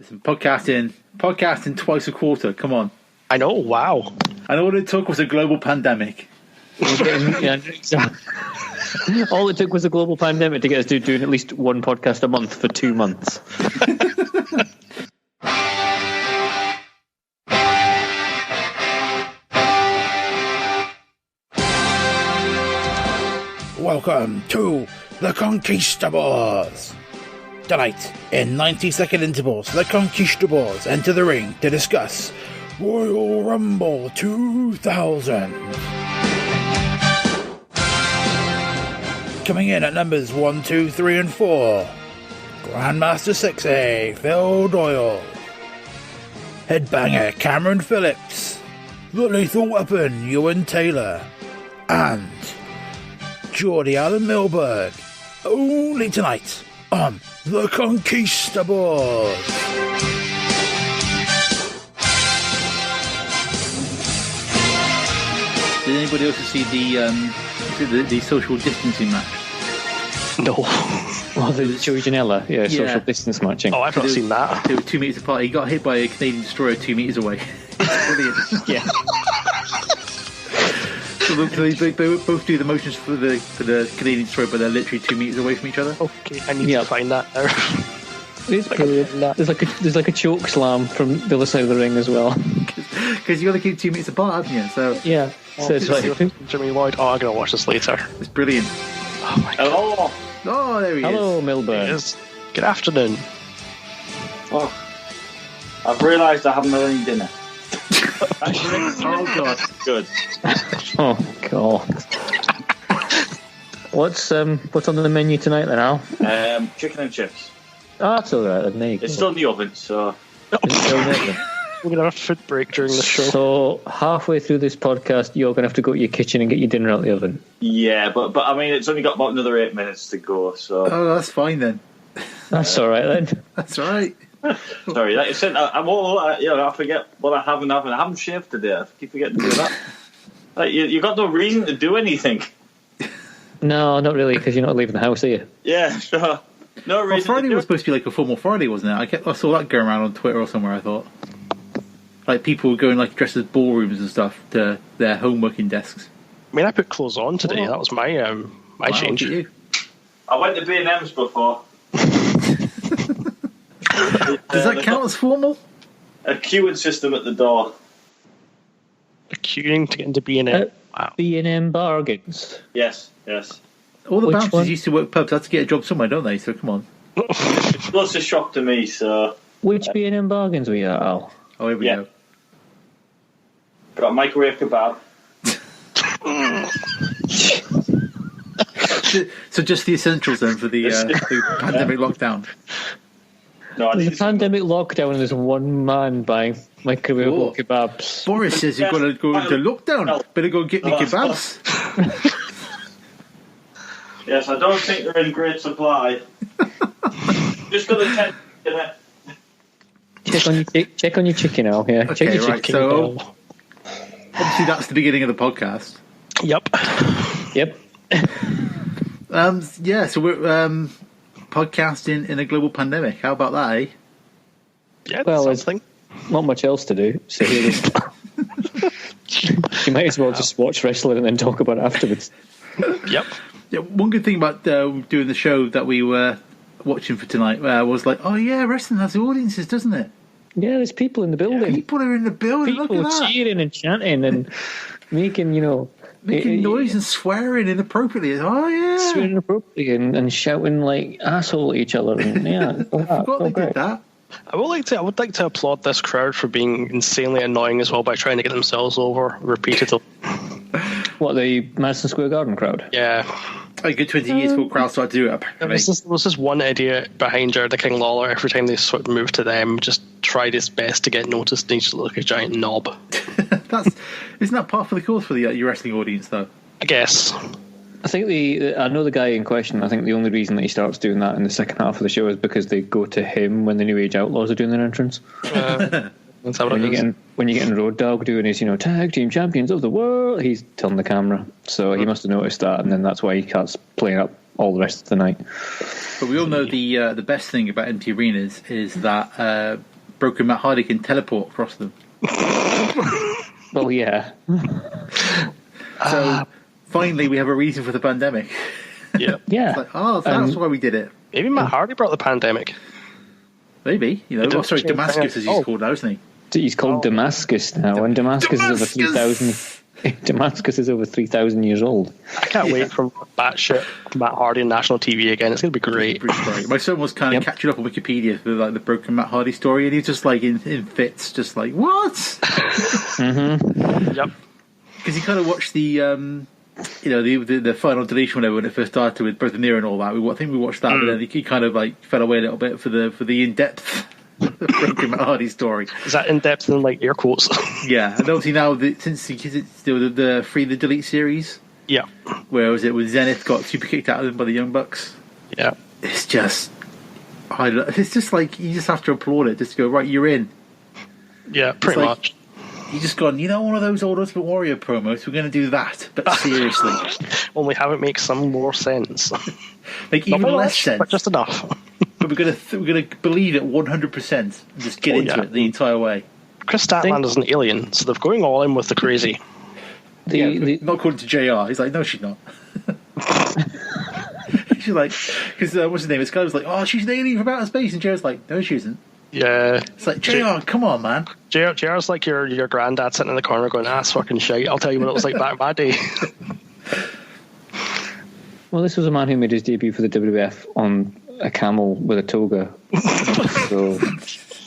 Listen, podcasting twice a quarter. Come on. I know. Wow. And all it took was a global pandemic. Yeah, exactly. All it took was a global pandemic to get us doing at least one podcast a month for 2 months. Welcome to the Conquistabores. Tonight, in 90-second intervals, the Conquistabores enter the ring to discuss Royal Rumble 2000. Coming in at numbers 1, 2, 3, and 4, Grandmaster 6A, Phil Doyle, Headbanger Cameron Phillips, The Lethal Weapon, Ewan Taylor, and Geordie Allen Milberg. Only tonight on The Conquistabores. Did anybody else see the social distancing match? No. Oh, the Joey Janela, social distance matching. Oh, I've not seen that. They were 2 meters apart. He got hit by a Canadian destroyer 2 meters away. It's brilliant. Yeah. So they both do the motions for the Canadian destroyer, but they're literally 2 meters away from each other. Okay, I need to find that now. It's brilliant. There's like a choke slam from the other side of the ring as well. Because you got to keep 2 meters apart, haven't you? So yeah. So it's like Jimmy Lloyd. Oh, I'm gonna watch this later. It's brilliant. Oh my god. Oh, there he Hello, is. Milburn. Good afternoon. Oh, I've realised I haven't had any dinner. Oh god. Good. Oh god. What's on the menu tonight then, Al? Chicken and chips. Oh, that's alright. It's still in the oven, so. We're gonna have a food break during the show. So halfway through this podcast, you're gonna have to go to your kitchen and get your dinner out the oven. Yeah, but I mean, it's only got about another 8 minutes to go, so. Oh, that's fine then. That's alright then. That's alright. Sorry, like I said, I'm all. I forget what I have and haven't. I haven't shaved today. I keep forgetting to do that. Like, you got no reason to do anything. No, not really, because you're not leaving the house, are you? Yeah, sure. No reason. Well, Friday to was supposed to be like a formal Friday, wasn't it? I saw that going around on Twitter or somewhere. I thought, like, people were going like dressed as ballrooms and stuff to their home working desks. I mean, I put clothes on today. That was my change. Look at you. I went to B&M's before. Does that count as formal? A queuing system at the door. A queuing to get into B&M. Wow. B&M bargains. Yes. All the Which bouncers one? used to work pubs had to get a job somewhere, don't they? So come on. It's plus a shock to me, so. Which B&M bargains were you at, Al? Oh, here we go. Got a microwave kebab. So just the essentials then for the pandemic lockdown. No, I There's a need pandemic lockdown and there's one man buying microwave kebabs. Boris says you've got to go into lockdown. Better go get me kebabs. Yes, I don't think they're in great supply. Just got a 10 in it. Check on your chicken, Al. Yeah. Okay, Check your right. chicken. So obviously that's the beginning of the podcast. Yep. Yeah. So we're podcasting in a global pandemic. How about that, eh? Yeah, Well, that's something. Not much else to do. So here it is. You might as well just watch wrestling and then talk about it afterwards. Yep. Yeah. One good thing about doing the show that we were watching for tonight was like, oh yeah, wrestling has audiences, doesn't it? Yeah, there's people in the building. People are in the building. People Look at that. cheering and chanting and making, Making noise and swearing inappropriately. Oh yeah. swearing inappropriately and shouting like asshole at each other. And, yeah, I forgot they did that. I would like to applaud this crowd for being insanely annoying as well by trying to get themselves over repeatedly. What, the Madison Square Garden crowd? Yeah. A good 20 years before crowd started to do it. There was this one idiot behind Jared King Lawler. Every time they sort of moved to them, just tried his best to get noticed. And he just looked like a giant knob. Isn't that part of the course for your wrestling audience, though? I guess. I think I know the guy in question. I think the only reason that he starts doing that in the second half of the show is because they go to him when the New Age Outlaws are doing their entrance. That's how when you're getting Road Dogg doing his, tag team champions of the world, he's telling the camera. So he must have noticed that, and then that's why he starts playing up all the rest of the night. But we all know the best thing about empty arenas is that Broken Matt Hardy can teleport across them. Well, yeah. So finally, we have a reason for the pandemic. Yeah. Yeah. It's like, oh, that's why we did it. Maybe Matt Hardy brought the pandemic. Maybe, Oh, sorry, Damascus, as he's called now, isn't he? He's called Damascus now, and Damascus is over 3,000. Damascus is over 3,000 years old. I can't wait for batshit Matt Hardy on national TV again. It's going to be great. My son was kind of catching up on Wikipedia for like the Broken Matt Hardy story, and he's just like in fits, just like, what? Yep. Because he kind of watched the the final deletion whenever when it first started with Bertha Near and all that. I think we watched that, but then he kind of like fell away a little bit for the in depth Broken Matt Hardy story. Is that in depth in like air quotes? Yeah, and obviously now since it's the Free the Delete series. Yeah. Where was it? When Zenith got super kicked out of them by the Young Bucks. Yeah. It's just like you just have to applaud it. Just go, right, you're in. Yeah, pretty much. You just gone, one of those old Ultimate Warrior promos, we're going to do that, but seriously. Only have it make some more sense. Like even less sense. But just enough. But we're going to believe it 100% and just get into it the entire way. Chris Statlander is an alien, so they're going all in with the crazy. Not according to JR. He's like, no, she's not. She's like, because what's his name? This guy was like, oh, she's an alien from outer space, and JR's like, no, she isn't. Yeah. It's like, JR, come on, man. JR's like your granddad sitting in the corner going, fucking shite. I'll tell you what it was like back in my day. Well, this was a man who made his debut for the WWF on a camel with a toga. So,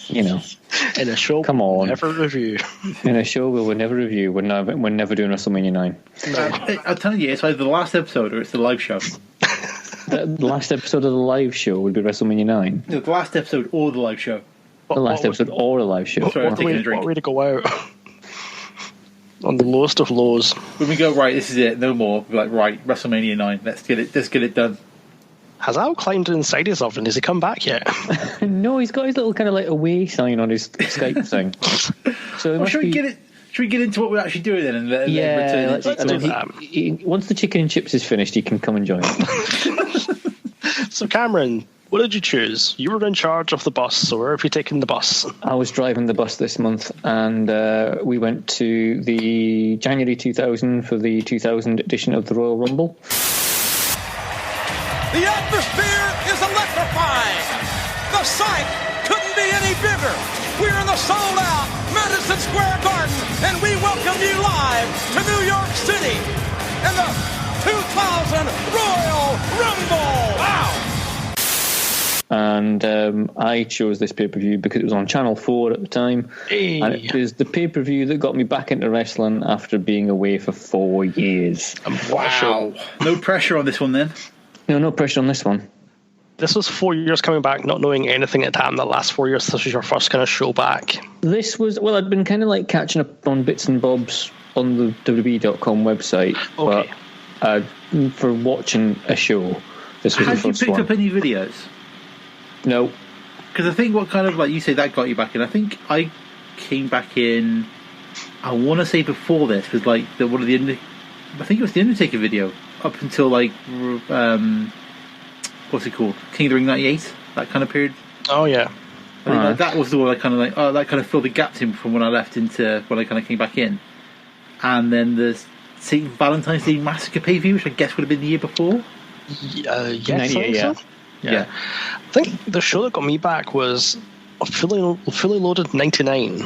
In a show come on. never review. In a show we'll never review. We're never doing WrestleMania 9. I'm telling you, it's either the last episode or it's the live show. The last episode of the live show would be WrestleMania 9. No, the last episode or the live show. The last episode or a live show. Sorry, I'm taking a drink. What way to go out? On the lowest of lows. When we go, right, this is it, no more. We're like, right, WrestleMania 9, let's get it done. Has Al climbed inside his oven? Has he come back yet? No, he's got his little kind of like away sign on his Skype thing. So should we get into what we're actually doing then and let return? Let's do that. Once the chicken and chips is finished, he can come and join. So Cameron, what did you choose? You were in charge of the bus, so where have you taken the bus? I was driving the bus this month, and we went to the January 2000 for the 2000 edition of the Royal Rumble. The atmosphere is electrifying. The sight couldn't be any bigger. We're in the sold-out Madison Square Garden, and we welcome you live to New York City in the 2000 Royal Rumble. Wow! And I chose this pay-per-view because it was on Channel 4 at the time. Hey. And it was the pay-per-view that got me back into wrestling after being away for 4 years. Wow. No pressure on this one then. No pressure on this one. This was 4 years coming back, not knowing anything at the time. The last 4 years, this was your first kind of show back. This was, well, I'd been kind of like catching up on bits and bobs on the WWE.com website. Okay. But for watching a show, this was the first one. Had you picked up any videos? No. Because I think what kind of, like you say, that got you back in. I think I came back in, I want to say before this, was like I think it was the Undertaker video, up until like, what's it called? King of the Ring 98, that kind of period. Oh, yeah. I think like, that was the one I kind of like, that kind of filled the gaps in from when I left into when I kind of came back in. And then the St. Valentine's Day Massacre pay-per-view, which I guess would have been the year before. Yes, Yeah. I think the show that got me back was a fully loaded 99.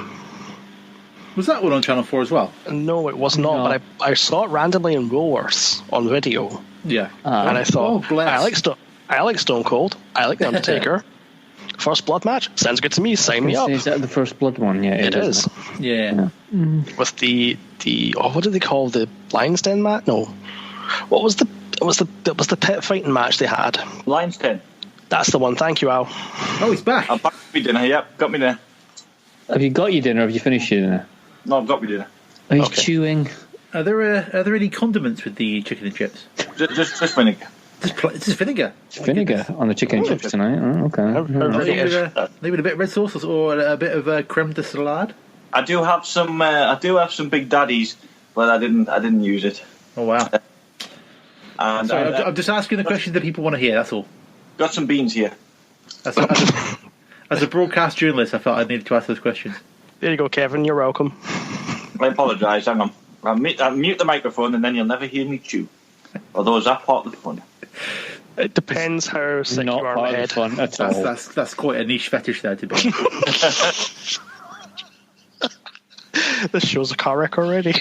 Was that one on Channel 4 as well? No, it was not, but I saw it randomly in Woolworths on video. Yeah. And I thought, bless. I like Stone Cold, I like The Undertaker. First blood match, sounds good to me, sign me up. Is that the First Blood one? Yeah, it is. Yeah. With the what did they call the Lion's Den match? No. What was the pit fighting match they had? Lion's Den. That's the one. Thank you, Al. Oh, he's back. I'm back with me dinner. Yep, got me dinner. Have you got your dinner? Or have you finished your dinner? No, I've got me dinner. Are you Okay. chewing? Are there any condiments with the chicken and chips? Just vinegar. Just vinegar. Vinegar on the chicken and chips tonight. Oh, okay. Maybe a bit of red sauce or a bit of creme de salade. I do have some Big Daddies, but I didn't use it. Oh wow! And Sorry, I'm just asking the questions that people want to hear. That's all. got some beans here. As a broadcast journalist, I felt I needed to ask those questions. There you go, Kevin. You're welcome. I apologise. Hang on. I'll mute the microphone and then you'll never hear me chew. Although, is that part of the fun? It depends how sick Not you are part in the of the head. fun at all. That's quite a niche fetish there, to be honest. This show's a car wreck already.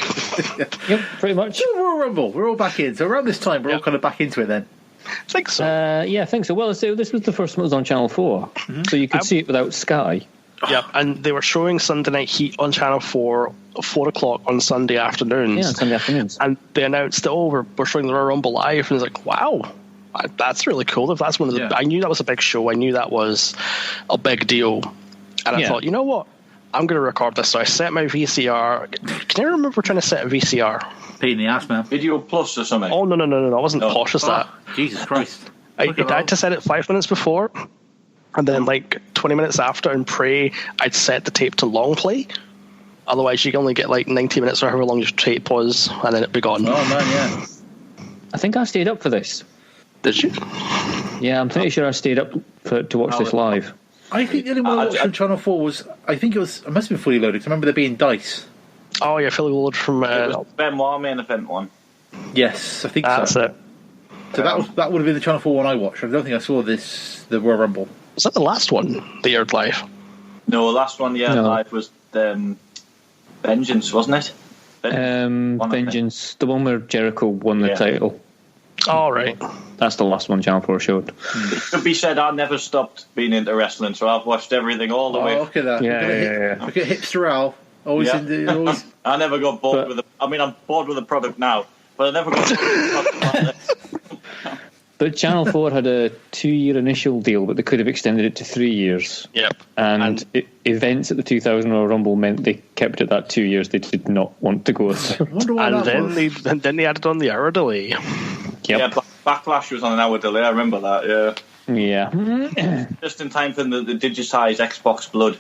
Yep, pretty much. Royal Rumble. We're all back in. So around this time, we're all kind of back into it then. I think so. Yeah, I think so. Well, so this was the first one that was on Channel 4, so you could see it without Sky. Yeah, and they were showing Sunday Night Heat on Channel 4, 4 o'clock on Sunday afternoons. Yeah, on Sunday afternoons. And they announced that, we're showing the Royal Rumble live, and it's like, wow, that's really cool. If that's one of the, Yeah. I knew that was a big show. I knew that was a big deal, and I thought, you know what, I'm going to record this. So I set my VCR. Can you remember trying to set a VCR? Pain in the ass, man. Video Plus or something? Oh no, I wasn't posh as that. Jesus Christ. I had to set it 5 minutes before, and then like 20 minutes after, and pray I'd set the tape to long play. Otherwise, you can only get like 90 minutes or however long your tape was, and then it'd be gone. Oh man, yeah. I think I stayed up for this. Did you? Yeah, I'm pretty sure I stayed up to watch this live. I think the only one I watched on Channel 4 was, it must have been Fully Loaded, 'cause I remember there being dice. Oh yeah, Philly Willard from. It was Benoit main event one. Yes, I think That's so. it. So that would have been the Channel 4 one I watched. I don't think I saw the Royal Rumble. Was that the last one they aired live? No, last one, No. live was Vengeance, wasn't it? Vengeance, the one where Jericho won the title. All right. That's the last one Channel 4 showed. It could be said I never stopped being into wrestling, so I've watched everything all the way. Look at that. Yeah. Look at Hipster Al. Always Yeah. always. I never got bored with it. I mean, I'm bored with the product now, but I never got bored with the product. But Channel 4 had a 2-year initial deal, but they could have extended it to 3 years. Yep. And events at the 2000 Royal Rumble meant they kept it that 2 years they did not want to go through. I wonder why And that then they added on the hour delay. Yep. Yeah, Backlash was on an hour delay. I remember that. Yeah, Yeah. just in time for the digitized Xbox blood.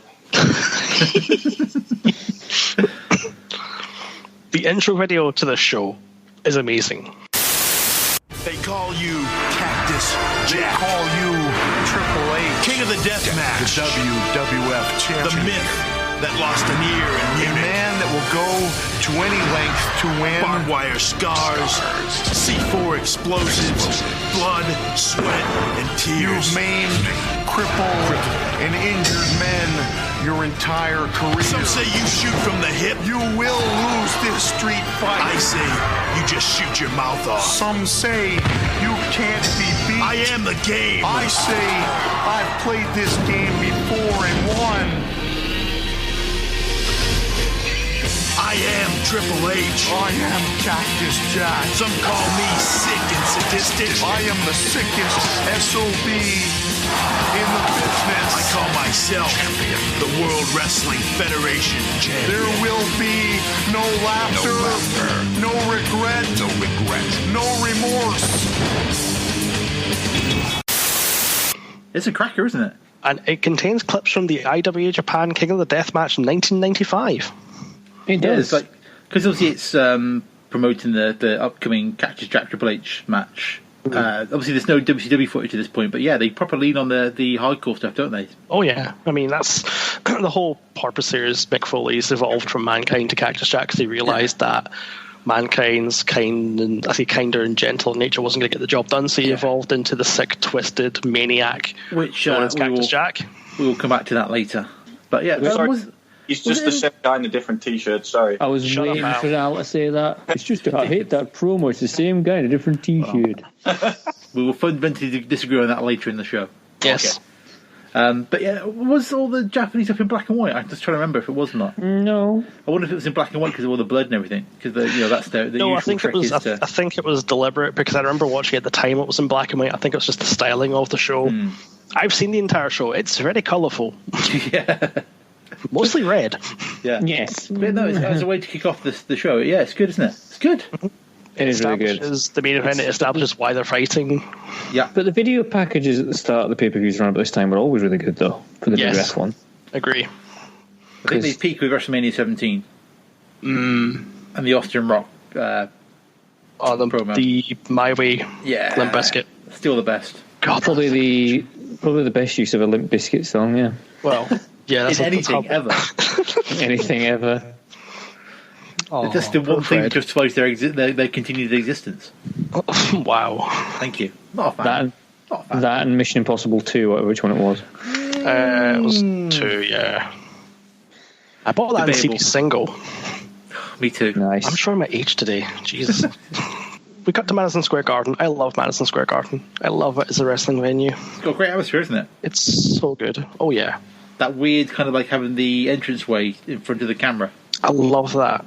The intro video to this show is amazing. They call you Cactus Jack. They call you Triple H. King of the Deathmatch. The WWF champion. The myth that lost an ear in Munich. A man that will go to any length to win. Barbed wire scars. C4 explosives. Blood, sweat, and tears. You've maimed, crippled, and injured men your entire career. Some say you shoot from the hip. You will lose this street fight. I say you just shoot your mouth off. Some say you can't be beat. I am the game. I say I've played this game before and won. I am Triple H. I am Cactus Jack. Some call me sick and sadistic. I am the sickest SOB in the business. I call myself champion. The World Wrestling Federation champion. There will be no laughter, no regret, no remorse. It's a cracker, isn't it? And it contains clips from the IWA Japan King of the Deathmatch in 1995. It Yeah, does. it's because obviously it's promoting the upcoming Cactus Jack Triple H match. Obviously, there's no WCW footage at this point, but yeah, they proper lean on the hardcore stuff, don't they? Oh yeah, I mean that's the whole purpose here is Mick Foley's evolved from Mankind to Cactus Jack because he realised that Mankind's kinder and gentle nature wasn't going to get the job done, so he evolved into the sick, twisted maniac, Which known as Cactus Jack. We will come back to that later. But yeah, He's just the same guy in a different T-shirt. Sorry. I was waiting for Al to say that. It's just, I hate that promo. It's the same guy in a different T-shirt. We will fundamentally disagree on that later in the show. Yes. Okay. But yeah, was all the Japanese stuff in black and white? I'm just trying to remember if it was or not. No. I wonder if it was in black and white because of all the blood and everything. Because that's the No, usual I think it trick was. is to... I think it was deliberate because I remember watching it at the time. It was in black and white. I think it was just the styling of the show. I've seen the entire show. It's very colourful. Yeah. Mostly red. Yeah. Yes. But no, as a way to kick off the show, yeah, it's good, isn't it? It's good. It is really good. The main event, it establishes why they're fighting. Yeah. But the video packages at the start of the pay-per-views around this time were always really good, though, for the Yes. big ref one. Agree. I think they peak with WrestleMania 17. And the Austin Rock promo. The My Way Limp Bizkit. Still the best. God, Probably the best use of a Limp Bizkit song, yeah. Well, yeah, that's In anything ever. Anything ever. Oh, Just the one thing that Fred. justifies their continued existence. Wow. Thank you. Not a fan. That and Mission Impossible 2, whatever which one it was. It was 2, yeah. I bought that in Debatable. CD single. Me too. Nice. I'm showing my age today. Jesus. We got to Madison Square Garden. I love Madison Square Garden. I love it as a wrestling venue. It's got a great atmosphere, isn't it? It's so good. Oh, yeah. That weird kind of like having the entranceway in front of the camera. I love that.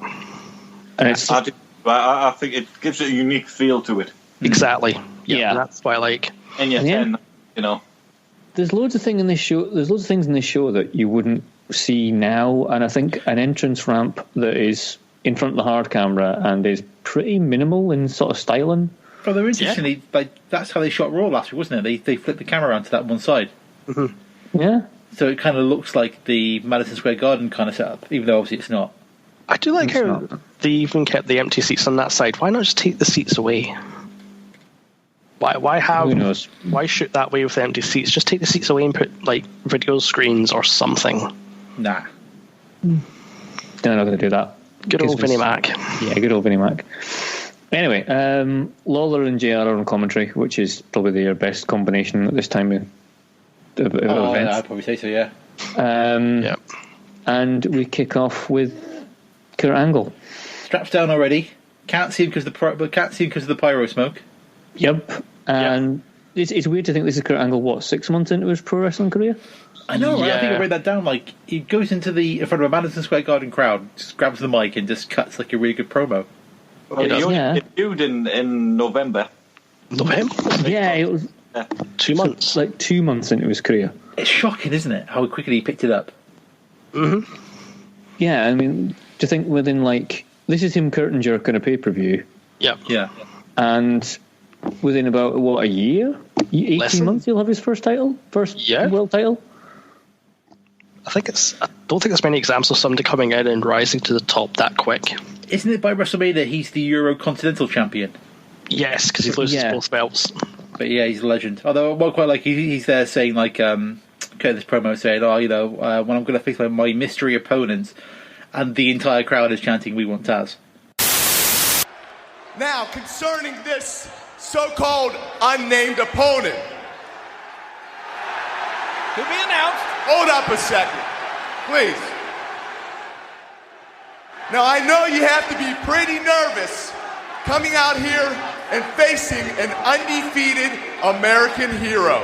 And it's I think it gives it a unique feel to it. Exactly. Yeah. And that's why I like. And yet, Yeah. there's loads of things in this show. There's loads of things in this show that you wouldn't see now, and I think an entrance ramp that is in front of the hard camera and is pretty minimal in sort of styling. Well, they're interestingly, that's how they shot Raw last week, wasn't it? They flipped the camera around to that one side. Mm-hmm. Yeah. So it kind of looks like the Madison Square Garden kind of setup, even though obviously it's not. I do like It's how not. they even kept the empty seats on that side. Why not just take the seats away? Why have? Who knows? Why shoot that way with the empty seats? Just take the seats away and put like video screens or something. Nah. They're not going to do that. Good old Because Vinnie Mac. Yeah, good old Vinnie Mac. Anyway, Lawler and JR are on commentary, which is probably their best combination at this time of events. I'd probably say so, yeah. Yeah. And we kick off with Kurt Angle. Straps down already. Can't see him because of the pyro smoke. Yep. And it's weird to think this is Kurt Angle, 6 months into his pro wrestling career? I know, right? I think I Yeah. read that down. Like, he goes in front of a Madison Square Garden crowd, just grabs the mic and just cuts like a really good promo. Well, It does. you only Yeah. debuted in November. November. Yeah, it was 2 months. like 2 months into his career. It's shocking, isn't it? How quickly he picked it up. Mm-hmm. Yeah, I mean, to think within this is him curtain jerk on a pay-per-view, Yeah. Yeah. and within about, a year? 18 Listen. months he'll have his first Yeah. world title? I don't think there's many examples of somebody coming in and rising to the top that quick. Isn't it by WrestleMania he's the Euro Continental Champion? Yes, because he loses both belts. But yeah, he's a legend. Although I quite like he's there saying cutting this promo saying, when I'm going to face my mystery opponents, and the entire crowd is chanting, "We want Taz." Now, concerning this so-called unnamed opponent. To be announced. Hold up a second, please. Now, I know you have to be pretty nervous coming out here and facing an undefeated American hero.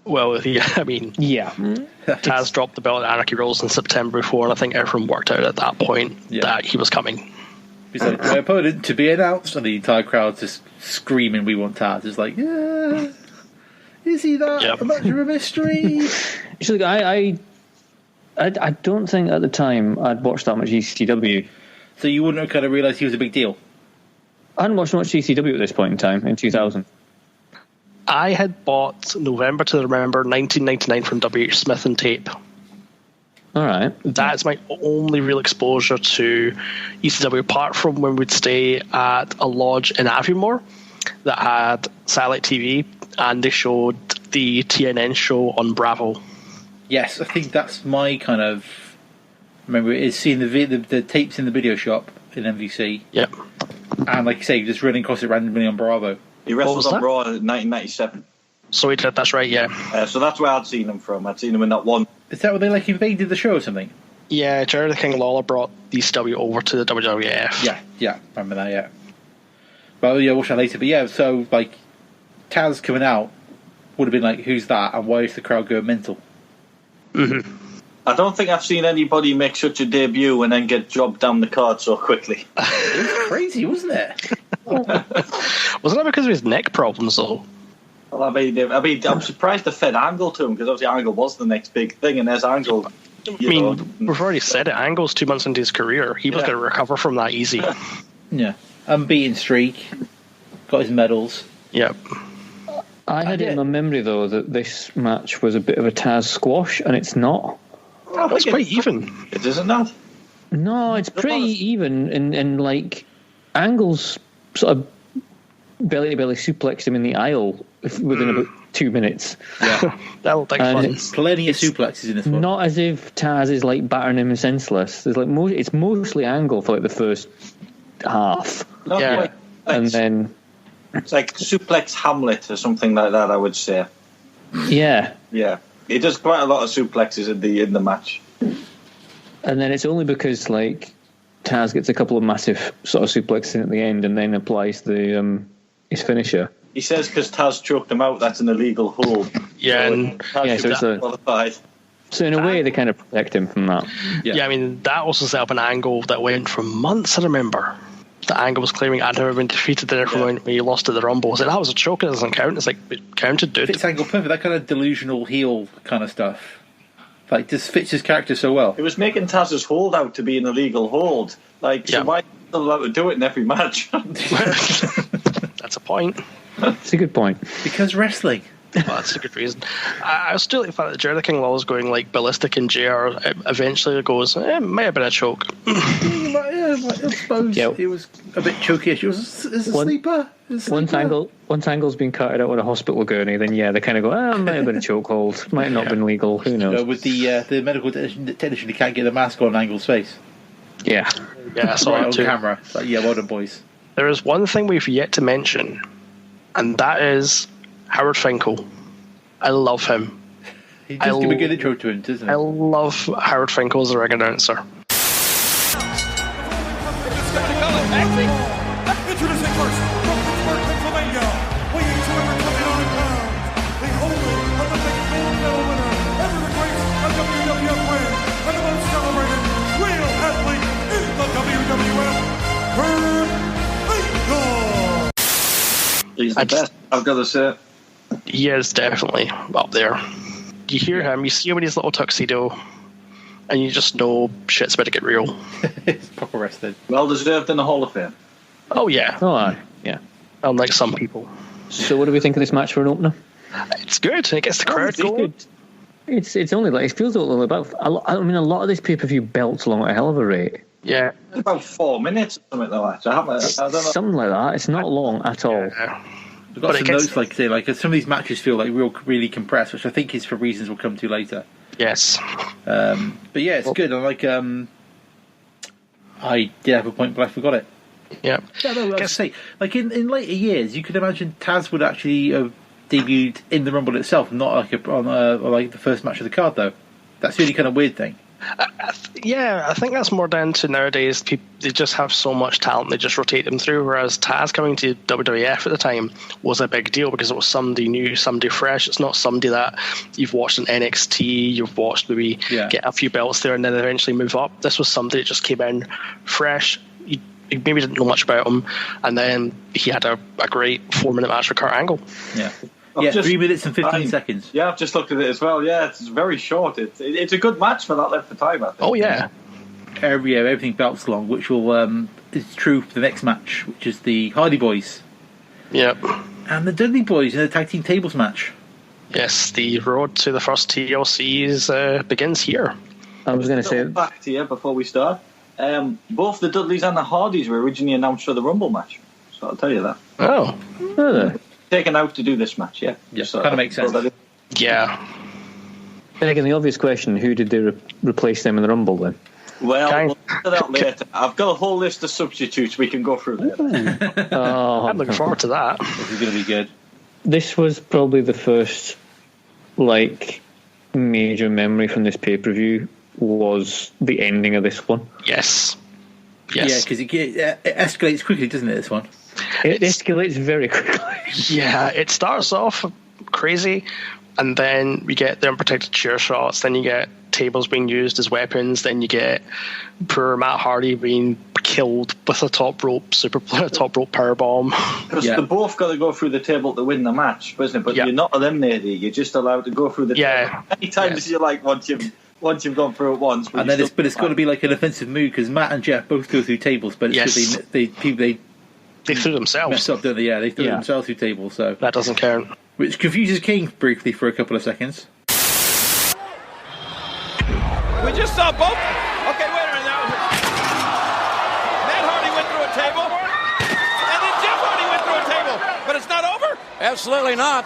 Well, I mean, Yeah. Taz dropped the belt at Anarchy Rules in September before, and I think everyone worked out at that point that he was coming. He's like, my opponent to be announced, and the entire crowd's just screaming, "We want Taz." It's like, yeah, is he that Yep. much of a mystery? Actually, I don't think at the time I'd watched that much ECW. So you wouldn't have kind of realised he was a big deal. I hadn't watched much ECW at this point in time, in 2000. I had bought November to Remember 1999 from W.H. Smith and tape. All right. That's my only real exposure to ECW, apart from when we'd stay at a lodge in Aviemore that had satellite TV, and they showed the TNN show on Bravo. Yes, I think that's my kind of remember is seeing the tapes in the video shop in MVC, Yep. and like you say, just running across it randomly on Bravo. He What wrestled was on that? Raw in 1997. So he did, that's right, yeah. So that's where I'd seen him from. I'd seen him in that one. Is that where they invaded the show or something? Yeah, Jerry the King Lawler brought ECW over to the WWF. Yeah, remember that, yeah. Well, yeah, watch that later. But yeah, so Taz coming out would have been like, who's that, and why is the crowd going mental? Mm-hmm. I don't think I've seen anybody make such a debut and then get dropped down the card so quickly. It was crazy, wasn't it? Wasn't that because of his neck problems, though? Well, I mean, I'm surprised they fed Angle to him, because obviously Angle was the next big thing, and there's Angle. We've already said it. Angle's 2 months into his career. He was going to recover from that easy. Yeah, unbeaten streak, got his medals. Yep. I had it in my memory, though, that this match was a bit of a Taz squash, and it's not. I It's quite even. It isn't that. No, it's pretty even, and like Angle's sort of belly to belly suplexed him in the aisle within about 2 minutes. Yeah, that'll take fun. Plenty of suplexes in this one. Not as if Taz is like battering him senseless. There's like it's mostly Angle for like the first half. And then it's like suplex Hamlet or something like that, I would say. Yeah. He does quite a lot of suplexes in the match. And then it's only because like Taz gets a couple of massive sort of suplexes in at the end, and then applies the his finisher. He says because Taz choked him out, that's an illegal hold. Yeah, so it's qualified. So in a way, they kind of protect him from that. Yeah, I mean that also set up an angle that went for months. I remember the Angle was claiming I'd never been defeated there from when he lost at the Rumble. I was like, that was a choke. It doesn't count. It's like it counted, dude. Fits Angle perfect. That kind of delusional heel kind of stuff. Like, just fits his character so well. It was making Taz's hold out to be an illegal hold. Like, so why not allowed to do it in every match? That's a point. It's a good point. Because wrestling. Well, that's a good reason. I was still like the fact that Jerry King Lawler's going like ballistic in JR. Eventually, it goes. It might have been a choke. I suppose it was a bit chokyish. It was a sleeper. Once Angle's been carted out on a hospital gurney, then they kind of go, it might have been a chokehold. Might have not been legal. Who knows? With the medical technician, he can't get the mask on Angle's face. Yeah, I saw right that on too. camera. It's like, well done, boys. There is one thing we've yet to mention, and that is Howard Finkel. I love him. He just give a good intro to him, doesn't he? I love Howard Finkel as a ring announcer. Introducing first, from Pittsburgh, Pennsylvania, weighing 229 pounds, the only Olympic gold medal winner, heavyweight a WWF win, and the most celebrated real athlete in the WWF, Kurt Angle. He's the best, I've got to say. He is definitely up there. You hear him, you see him in his little tuxedo, and you just know shit's about to get real. It's proper wrestling. Well deserved in the Hall of Fame. Oh yeah. Yeah. Unlike some people. So what do we think of this match for an opener? It's good. It gets the crowd going. It's only like, it feels a little about. A lot of this pay-per-view belts along at a hell of a rate. Yeah. It's about 4 minutes or something like that. I don't know. Something like that. It's not long at all. Yeah. We've got some notes, like say, like some of these matches feel like really compressed, which I think is for reasons we'll come to later. Yes. But yeah, it's good. And I did have a point, but I forgot it. Yeah. I was to say, like in later years, you could imagine Taz would actually have debuted in the Rumble itself, not like on the first match of the card, though. That's the only kind of weird thing. I think that's more down to nowadays. They just have so much talent, they just rotate them through. Whereas Taz coming to WWF at the time was a big deal because it was somebody new, somebody fresh. It's not somebody that you've watched in NXT, you've watched maybe get a few belts there and then eventually move up. This was somebody that just came in fresh. You maybe didn't know much about him, and then he had a great 4-minute match with Kurt Angle. Yeah. 3 minutes and 15 seconds. Yeah, I've just looked at it as well. Yeah, it's very short. It's a good match for that length of time, I think. Oh, yeah. Everything belts long, which will is true for the next match, which is the Hardy Boys. Yep. And the Dudley Boys in a tag team tables match. Yes, the road to the first TLCs begins here. I was going to say... Back to you before we start. Both the Dudleys and the Hardys were originally announced for the Rumble match. So I'll tell you that. Oh. Really? Taken out to do this match, yeah. Kind of makes sense. Yeah. Then again, the obvious question, who did they replace them in the Rumble then? Well, we'll get to that later. I've got a whole list of substitutes we can go through later. I'm looking forward to that. This is going to be good. This was probably the first, major memory from this pay-per-view was the ending of this one. Yes. Yeah, because it escalates quickly, doesn't it, this one? It escalates very quickly. Yeah, it starts off crazy, and then we get the unprotected chair shots, then you get tables being used as weapons, then you get poor Matt Hardy being killed with a top rope powerbomb. Because they both got to go through the table to win the match, isn't it? But you're not eliminated, you're just allowed to go through the table. Any times you like once you've gone through it once. And then it's got to be like an offensive move because Matt and Jeff both go through tables, but it's they threw themselves. Messed up, don't they? Yeah, they threw themselves through tables, so that doesn't count. Which confuses King briefly for a couple of seconds. We just saw both. Okay, wait a minute now. Matt Hardy went through a table, and then Jeff Hardy went through a table. But it's not over? Absolutely not.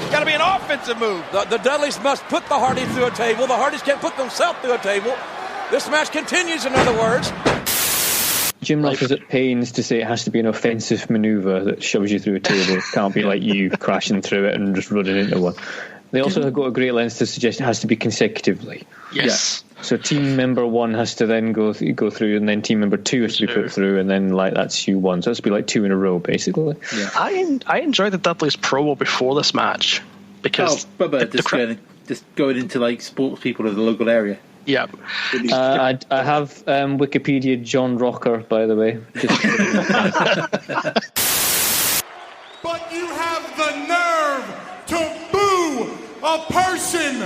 Got to be an offensive move. The Dudleys must put the Hardys through a table. The Hardys can't put themselves through a table. This match continues, in other words. Jim Ross is at pains to say it has to be an offensive manoeuvre that shoves you through a table. It can't be like you crashing through it and just running into one. They also go to great lengths to suggest it has to be consecutively. Yes. Yeah. So team member 1 has to then go through, and then team member 2 has to be put through, and then like that's you 1. So it's be like 2 in a row, basically. Yeah. I enjoyed the Dudley's promo before this match because Bubba just going into like sports people of the local area. Yeah. I have Wikipedia John Rocker, by the way. But you have the nerve to boo a person,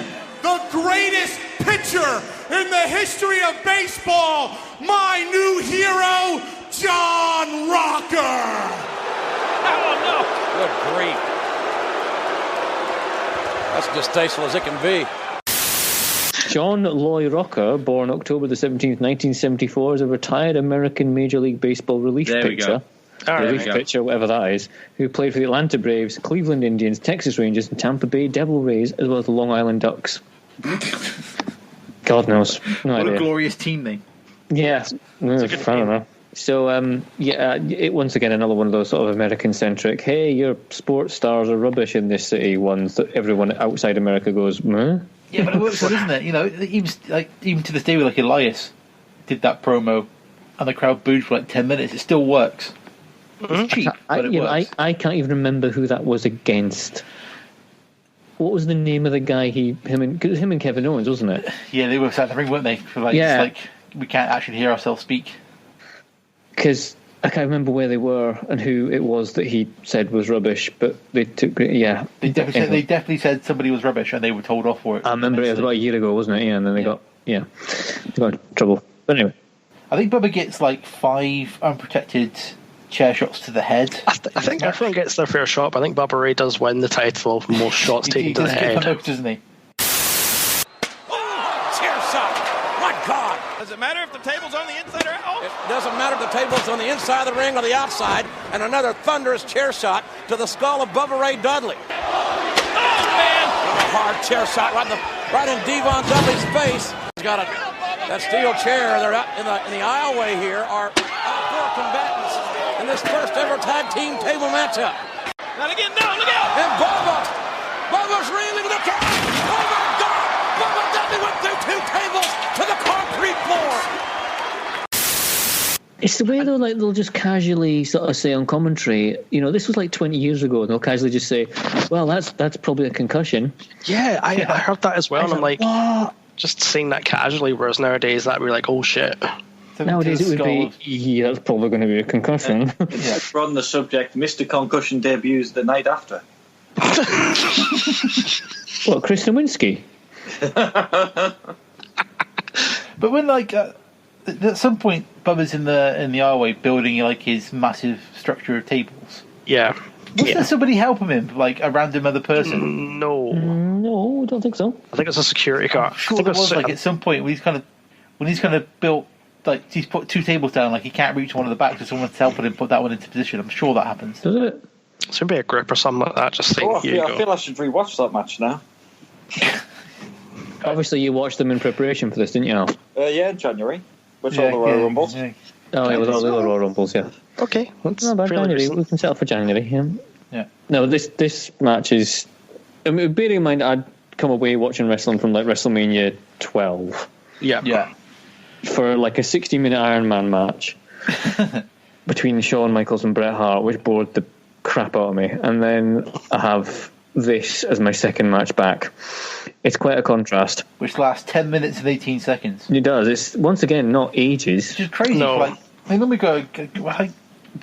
the greatest pitcher in the history of baseball, my new hero, John Rocker. Oh, no. Good grief. That's distasteful as it can be. John Loy Rocker, born October the 17th, 1974, is a retired American Major League Baseball relief pitcher. Relief pitcher, whatever that is, who played for the Atlanta Braves, Cleveland Indians, Texas Rangers, and Tampa Bay Devil Rays, as well as the Long Island Ducks. God knows. No idea. What a glorious team name. Yeah, I don't know. So, once again, another one of those sort of American-centric, hey, your sports stars are rubbish in this city ones that everyone outside America goes, meh? Yeah, but it works, doesn't it? You know, even to this day, like Elias did that promo, and the crowd booed for like 10 minutes. It still works. It's cheap, but it works. I can't even remember who that was against. What was the name of the guy? Him and Kevin Owens, wasn't it? Yeah, they were sat in the ring, weren't they? For like, we can't actually hear ourselves speak. Because I can't remember where they were and who it was that he said was rubbish, but they took, yeah. They definitely said somebody was rubbish, and they were told off for it. I remember it was about a year ago, wasn't it? Yeah, and then they got in trouble. But anyway, I think Bubba gets like 5 unprotected chair shots to the head. I think everyone gets their fair shot, but I think Bubba Ray does win the title for most shots taken to the head. Doesn't he? Oh, chair shot! My God! Does it matter if the table's on the inside or out? It doesn't matter if the table's on the inside of the ring or the outside. And another thunderous chair shot to the skull of Bubba Ray Dudley. Oh, man! A hard chair shot right in Devon Dudley's face. He's got that steel chair. They're out in the aisleway here are four combatants in this first ever tag team table matchup. Not again, no, look out! And Bubba's reeling the count. Oh my God! Bubba Dudley went through 2 tables to the concrete floor. It's the way they'll just casually sort of say on commentary, this was like 20 years ago, and they'll casually just say, well, that's probably a concussion. Yeah, I heard that as well, and I'm like, what? Just saying that casually, whereas nowadays that'd be like, oh shit. Nowadays it would be, that's probably going to be a concussion. We're on the subject, Mr. Concussion debuts the night after. What, Chris Nowinski? But when at some point Bubba's in the aisleway building like his massive structure of tables. Yeah. Wasn't there somebody helping him, like a random other person? No, I don't think so. I think it's a security guard. I'm sure there was at some point when he's kind of built, like he's put 2 tables down, like he can't reach one of the back, so someone's helping him put that one into position. I'm sure that happens. Does it? It's going to be a grip or something like that. Just think, I feel I should rewatch that match now. Obviously, you watched them in preparation for this, didn't you, Al? Yeah, in January. With all the Royal Rumbles. Yeah. Oh, it was all the Royal Rumbles, yeah. Okay. That's not bad. January. We can settle for January, yeah. No, this match is... I mean, bearing in mind, I'd come away watching wrestling from like WrestleMania 12. Yeah. For like a 60-minute Iron Man match between Shawn Michaels and Bret Hart, which bored the crap out of me. And then I have this as my second match back. It's quite a contrast. Which lasts 10 minutes and 18 seconds. It does. It's, once again, not ages. It's just crazy. No. Then we go...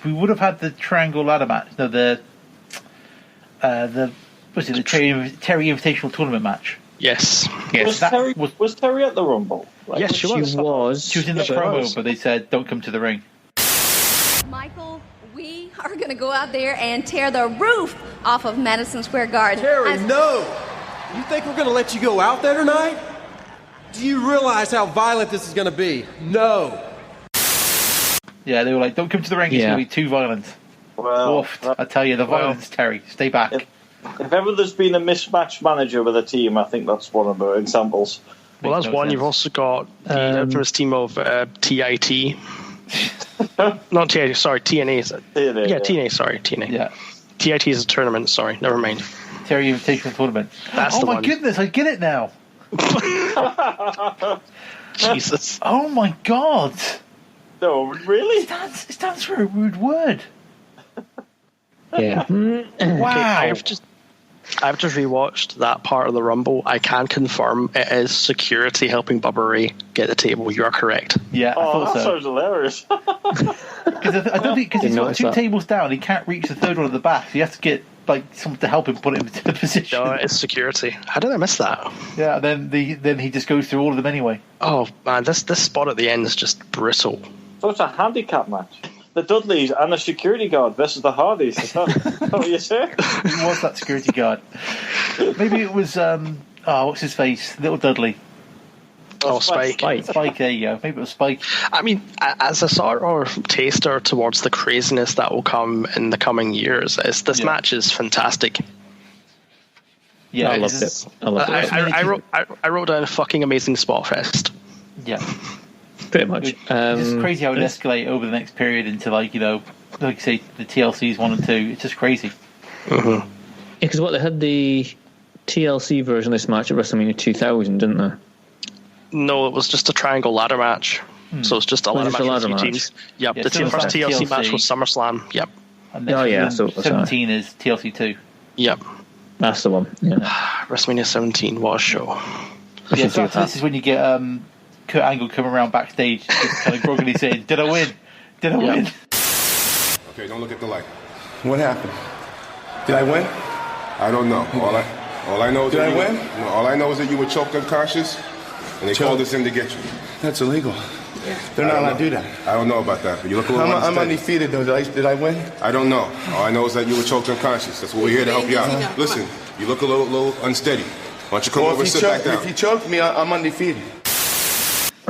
we would have had the triangle ladder match. No, the Terry Invitational Tournament match. Yes. Was Terry at the Rumble? Yes, she was. She was in the promo, but they said, don't come to the ring. Michael, we are going to go out there and tear the roof off of Madison Square Garden. Terry, no! You think we're going to let you go out there tonight? Do you realize how violent this is going to be? No. Yeah, they were like, don't come to the ring, it's going to be too violent. Well, I tell you, the violence, Terry. Stay back. If ever there's been a mismatched manager with a team, I think that's one of the examples. Well, that's one. Sense. You've also got the infamous team of TIT. Not TIT, sorry, TNA. TNA, sorry, TNA. Yeah. TIT is a tournament, sorry, never mind. Terry Invitational Tournament. That's the one. Oh my goodness, I get it now. Jesus. Oh my God. No, really? It stands for a rude word. Yeah. Wow. Okay, I've just rewatched that part of the Rumble. I can confirm it is security helping Bubba Ray get the table. You are correct. Yeah, I thought that so. sounds hilarious. Because he's got two tables down, he can't reach the third one at the back. So you have to get someone to help him put him into the position. No, it's security. How did I miss that? Yeah, then he just goes through all of them anyway. Oh man, this spot at the end is just brutal. So it's a handicap match. The Dudleys and the security guard versus the Hardys. Is that what you say? Who was that security guard? Maybe it was what's his face? Little Dudley. Oh, Spike. Spike, there you go. Maybe it was Spike. I mean, as a sort of taster towards the craziness that will come in the coming years, this match is fantastic. Yeah, I loved it. I wrote down a fucking amazing spot fest. Yeah. Pretty much. It's just crazy how it escalates over the next period into, like you say, the TLCs 1 and 2. It's just crazy. Mm-hmm. Yeah, because they had the TLC version of this match at WrestleMania 2000, didn't they? No, it was just a triangle ladder match. So it's just a ladder match with 3 teams. Yep, the first TLC match was SummerSlam. Yep. And so 17 is TLC 2. Yep. That's the one. Yeah. WrestleMania 17, what a show. Yeah, so this is when you get Kurt Angle coming around backstage, just kind of groggily saying, "Did I win? Did I win?" Okay, don't look at the light. What happened? Did I win? I don't know. All I know is that win? No, all I know is that you were choked unconscious, and they called us in to get you. That's illegal. Yeah. They're not allowed to do that. I don't know about that, but you look a little unsteady. I'm undefeated, though. Did I win? I don't know. All I know is that you were choked unconscious. That's what we're here to help you out. Listen, you look a little unsteady. Why don't you come over and sit back down? If you choked me, I'm undefeated.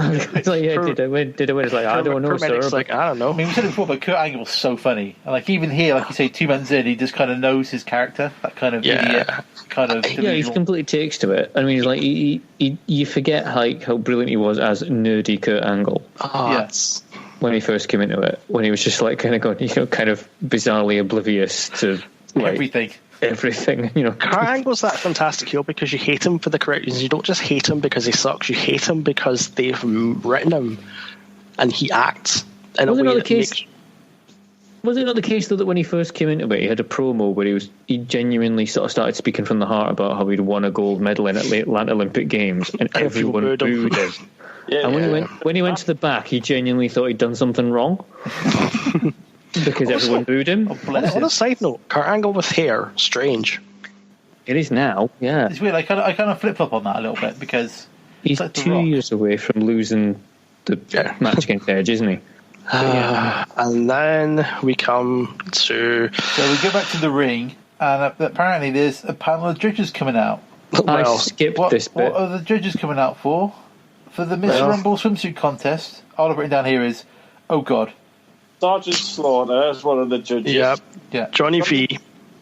It's like, yeah, did I win? It's like, I don't know, sir. Like, I don't know. I mean, we said it before, but Kurt Angle was so funny. And like even here, like you say, 2 months in, he just kind of knows his character. That kind of idiot, kind of. Yeah, he completely takes to it. I mean, he's like, you forget like how brilliant he was as nerdy Kurt Angle. Yes. When he first came into it, when he was just like kind of going, kind of bizarrely oblivious to like everything, Kurt Angle's that fantastic heel because you hate him for the correct reasons. You don't just hate him because he sucks. You hate him because they've written him and he acts in a way that makes... Was it not the case though that when he first came into it, he had a promo where he genuinely sort of started speaking from the heart about how he'd won a gold medal in Atlanta Olympic Games, and everyone booed him. When he went to the back, he genuinely thought he'd done something wrong. Because everyone booed him. On a side note, Kurt Angle with hair, strange. It is now, yeah. It's weird. I kind of flip flop on that a little bit because he's like 2 years away from losing the match against Edge, isn't he? And then we come to. So we go back to the ring, and apparently there's a panel of judges coming out. I skipped this bit. What are the judges coming out for? For the Miss Rumble swimsuit contest. All I've written down here is, oh God. Sergeant Slaughter is one of the judges. Yeah. Johnny V.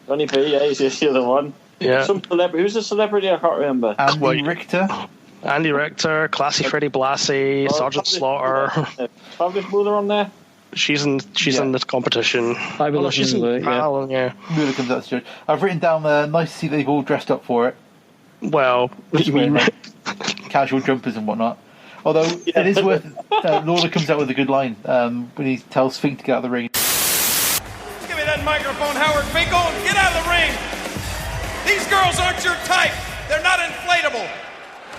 Johnny V, yeah, he's the other one. Yeah. Some celebrity. Who's the celebrity? I can't remember. Andy Richter, Classy Freddie Blassie, Sergeant Slaughter. Fabulous Mother on there. She's in the competition. She's in the panel, yeah. Mula comes out to judge. I've written down nice to see they've all dressed up for it. Well, what do you mean? Casual jumpers and whatnot. Although it is worth. Lawler comes out with a good line when he tells Fink to get out of the ring. Give me that microphone, Howard Fink. Go and get out of the ring. These girls aren't your type. They're not inflatable.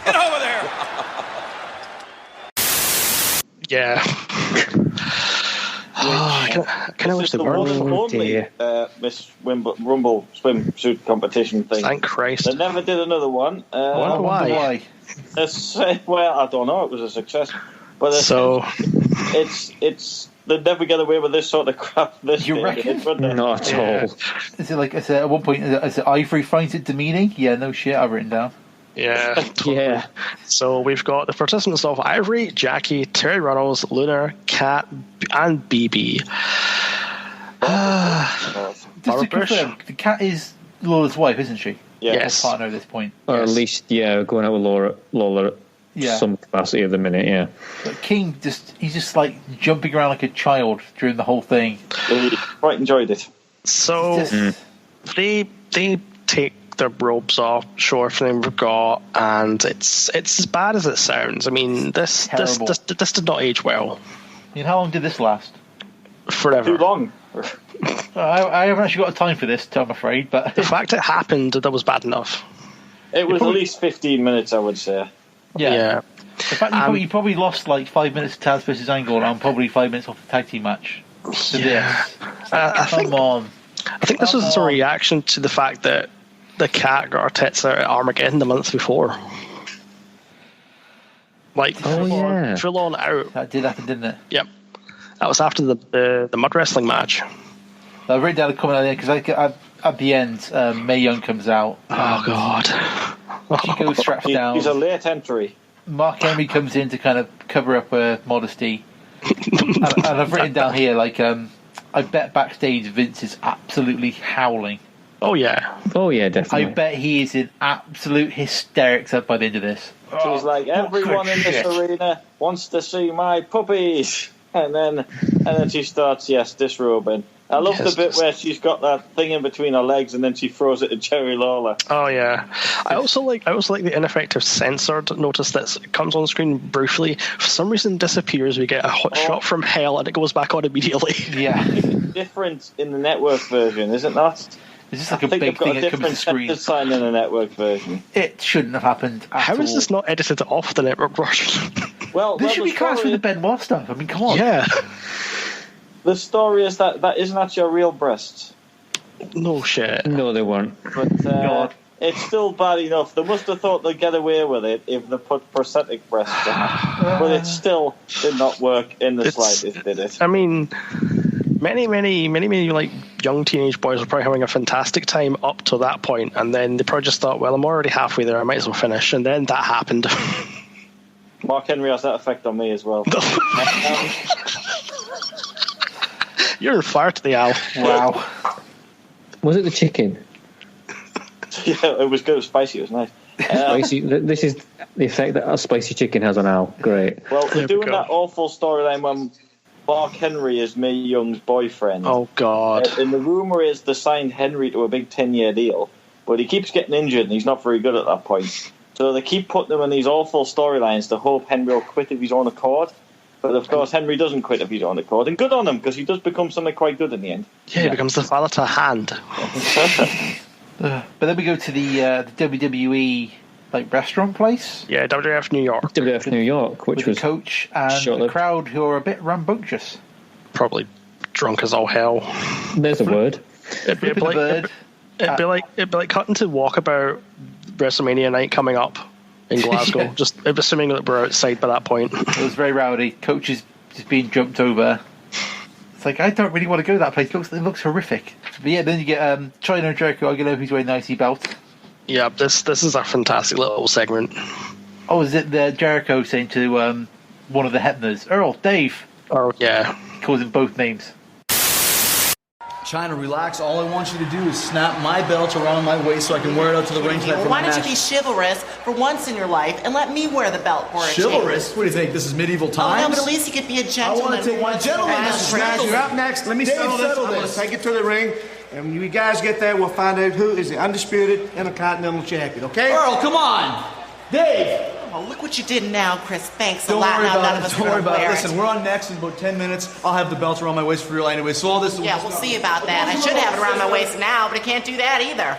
Get over there. Yeah. Can I wish the only Miss Rumble swimsuit competition thing. Thank Christ. They never did another one. I wonder why. Well, I don't know. It was a success, but it's they'd never get away with this sort of crap. You reckon? Not at all. Is it like at one point? Is it Ivory finds it demeaning? Yeah, no shit. I've written down. Yeah, totally. So we've got the participants of Ivory, Jackie, Terry Runnels, Lunar, Kat, and BB. Just to confirm, the Kat is Lola's wife, isn't she? Yes. Partner at this point. Or at least, going out with Lola some capacity at the minute, yeah. But King, he's just like jumping around like a child during the whole thing. He quite enjoyed it. So they take their robes off, show everything we've got, and it's as bad as it sounds. I mean, this did not age well. I mean, how long did this last? Forever. Too long. I haven't actually got time for this, I'm afraid. But the fact it happened, that was bad enough. It was at least 15 minutes, I would say. Yeah. The fact you probably lost like 5 minutes to Taz versus Angle and probably 5 minutes off the tag team match. Come on. I think this was a reaction to the fact that the Cat got her tits out at Armageddon the month before. Like, full on out. That did happen, didn't it? Yep. That was after the mud wrestling match. I've written down a comment there because at the end, Mae Young comes out. Oh, God. She goes strapped down. He's a late entry. Mark Henry comes in to kind of cover up her modesty. and I've written down here, like, I bet backstage Vince is absolutely howling. Oh, yeah. Oh, yeah, definitely. I bet he is in absolute hysterics by the end of this. She's like, everyone in this arena wants to see my puppies. And then she starts, disrobing. I love the bit where she's got that thing in between her legs and then she throws it at Jerry Lawler. Oh yeah, I also like the ineffective censored. Notice that it comes on screen briefly. For some reason, disappears. We get a hot shot from hell and it goes back on immediately. Yeah, it's different in the network version, is it not? Is this like a big thing that comes on screen? Sign in the network version. It shouldn't have happened. How is this not edited off the network version? This should be classed with the Benoit stuff. I mean, come on. Yeah. The story is that isn't that your real breasts. No shit. No, they weren't. But it's still bad enough. They must have thought they'd get away with it if they put prosthetic breasts on. But it still did not work in the slightest, did it? I mean, many like young teenage boys were probably having a fantastic time up to that point, and then they probably just thought, well, I'm already halfway there, I might as well finish, and then that happened. Mark Henry has that effect on me as well. You're on fire to the owl. Wow. Was it the chicken? Yeah, it was good. It was spicy. It was nice. Spicy. This is the effect that a spicy chicken has on Al. Great. Well, they're doing that awful storyline when Mark Henry is Mae Young's boyfriend. Oh, God. And the rumour is they signed Henry to a big 10-year deal, but he keeps getting injured and he's not very good at that point. So they keep putting him in these awful storylines to hope Henry will quit of his own accord. But of course, Henry doesn't quit of his own accord. And good on him, because he does become something quite good in the end. Yeah, he becomes the father to hand. But then we go to the WWE restaurant place. Yeah, WWF New York. WWF New York, which was the coach and the crowd who are a bit rambunctious. Probably drunk as all hell. There's a word. It'd be like cutting to Walkabout WrestleMania night coming up in Glasgow. Yeah. Just assuming that we're outside by that point. It was very rowdy. Coach is just being jumped over. It's like, I don't really want to go to that place. It looks horrific. But yeah, then you get China and Jericho arguing over who's wearing the IC belt. Yeah, this is a fantastic little segment. Oh, is it the Jericho saying to one of the Hebners, Earl, Dave? Oh, yeah. He calls him both names. China, relax. All I want you to do is snap my belt around my waist so I can wear it out to the ring tonight. Why don't you be chivalrous for once in your life and let me wear the belt for a change? Chivalrous? What do you think? This is medieval times? Oh, no, but at least you could be a gentleman. I want to take one gentleman. Guys, you're up next. Let me settle this. I'm going to take it to the ring. And when you guys get there, we'll find out who is the undisputed Intercontinental Champion, okay? Earl, come on! Dave! Oh, look what you did now, Chris. Thanks a Don't lot. worry Now about none it. of us Don't worry about it. wear Listen, we're on next in about 10 minutes. I'll have the belt around my waist for real anyway. So all this... Yeah, we'll see about that. I should have it around my waist now, but I can't do that either.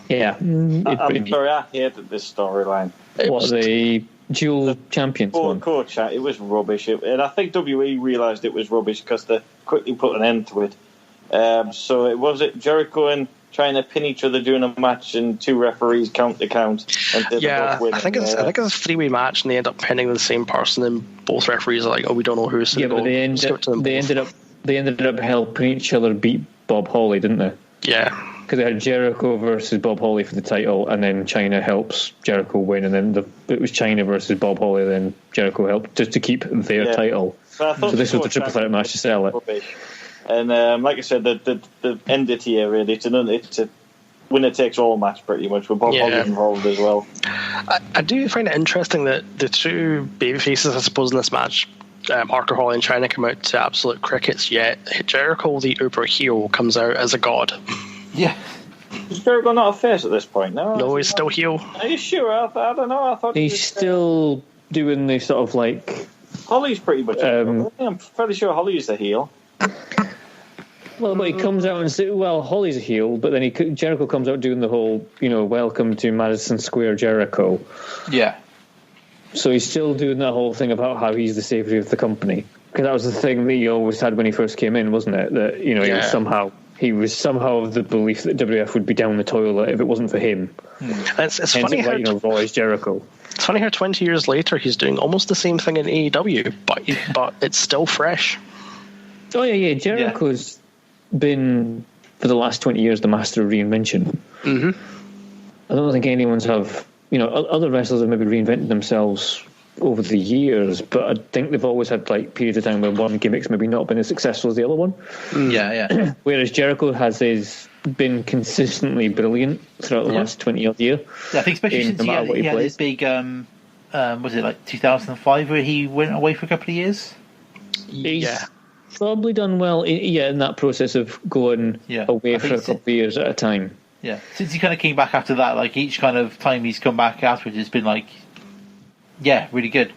Yeah. I'm sorry, I hated this storyline. What, the dual champions one? Coach, it was rubbish. And I think WWE realised it was rubbish because they quickly put an end to it. So it was Jericho and trying to pin each other during a match and two referees count to count. Yeah, I think it's a 3-way match and they end up pinning the same person and both referees are like, oh, we don't know who's going to go. They ended up helping each other beat Bob Holly, didn't they? Yeah. because they had Jericho versus Bob Holly for the title, and then China helps Jericho win, and then it was China versus Bob Holly, then Jericho helped just to keep their title. So this was the triple threat match to sell it. And like I said, the end it here really. It's a winner takes all match pretty much, with Bob Holly involved as well. I do find it interesting that the two babyfaces, I suppose, in this match, Parker Holly and China, come out to absolute crickets, yet Jericho, the uber heel, comes out as a god. Yeah. Is Jericho not a face at this point? No, he's still heel. Are you sure? I don't know. I thought he's still doing the sort of like... Holly's pretty much I'm fairly sure Holly's the heel. Well, but he comes out and says, well, Holly's a heel, but then Jericho comes out doing the whole, welcome to Madison Square Jericho. Yeah. So he's still doing that whole thing about how he's the savior of the company. Because that was the thing that he always had when he first came in, wasn't it? That, he was somehow of the belief that WF would be down the toilet if it wasn't for him. It's funny how Raw is Jericho. It's funny how 20 years later he's doing almost the same thing in AEW, but it's still fresh. Oh yeah. Jericho's been for the last 20 years the master of reinvention. Mm-hmm. I don't think anyone's have. Other wrestlers have maybe reinvented themselves over the years, but I think they've always had like periods of time where one gimmick's maybe not been as successful as the other one. Yeah. Whereas Jericho has been consistently brilliant throughout the last 20 odd years. Yeah, I think especially since he had this big, was it like 2005 where he went away for a couple of years? He's probably done well in that process of going away for a couple of years at a time. Yeah, since he kind of came back after that, like each kind of time he's come back afterwards, it's been like, really good.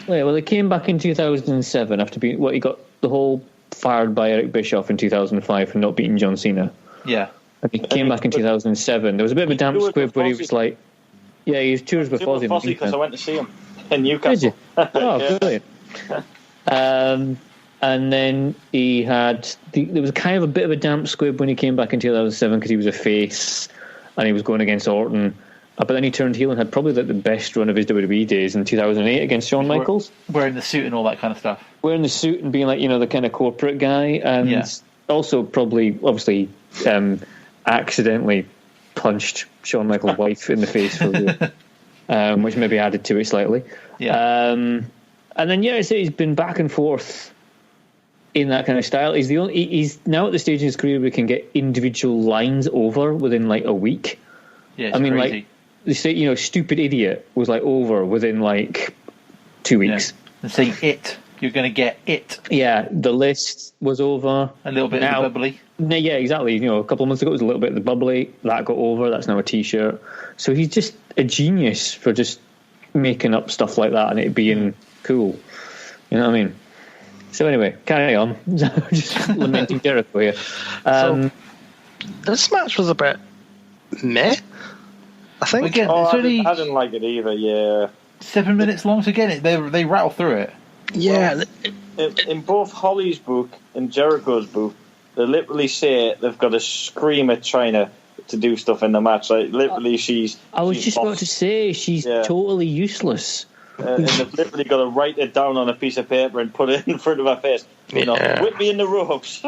Yeah, well, he came back in 2007 after being he got the whole fired by Eric Bischoff in 2005 for not beating John Cena. Yeah, and he came back in 2007. There was a bit of a damp squib where he was like, he was tours with Fozzy because I went to see him in Newcastle. Did you? Oh, brilliant. And then he had... there was kind of a bit of a damp squib when he came back in 2007 because he was a face and he was going against Orton. But then he turned heel and had probably the best run of his WWE days in 2008 against Shawn Michaels. Wearing the suit and all that kind of stuff. Wearing the suit and being like, the kind of corporate guy. And also probably, obviously, accidentally punched Shawn Michaels' wife in the face, for which maybe added to it slightly. Yeah. And then, he's been back and forth in that kind of style. He's now at the stage in his career where he can get individual lines over within like a week. Yeah, I mean, crazy. Like they say, stupid idiot was like over within like 2 weeks. And saying you're going to get it. Yeah, the list was over. A little bit of the bubbly. Yeah, exactly. A couple of months ago it was a little bit of the bubbly. That got over. That's now a T-shirt. So he's just a genius for just making up stuff like that and it being cool. You know what I mean? So anyway, carry on. Just lamenting Jericho here. So this match was a bit meh, I think. Again, I didn't like it either. Yeah, 7 minutes long. So again, they rattle through it. Yeah. Well, in both Holly's book and Jericho's book, they literally say they've got to scream at China to do stuff in the match. Like literally, I was just about to say she's totally useless. And they've literally got to write it down on a piece of paper and put it in front of her face. Whip me in the ropes.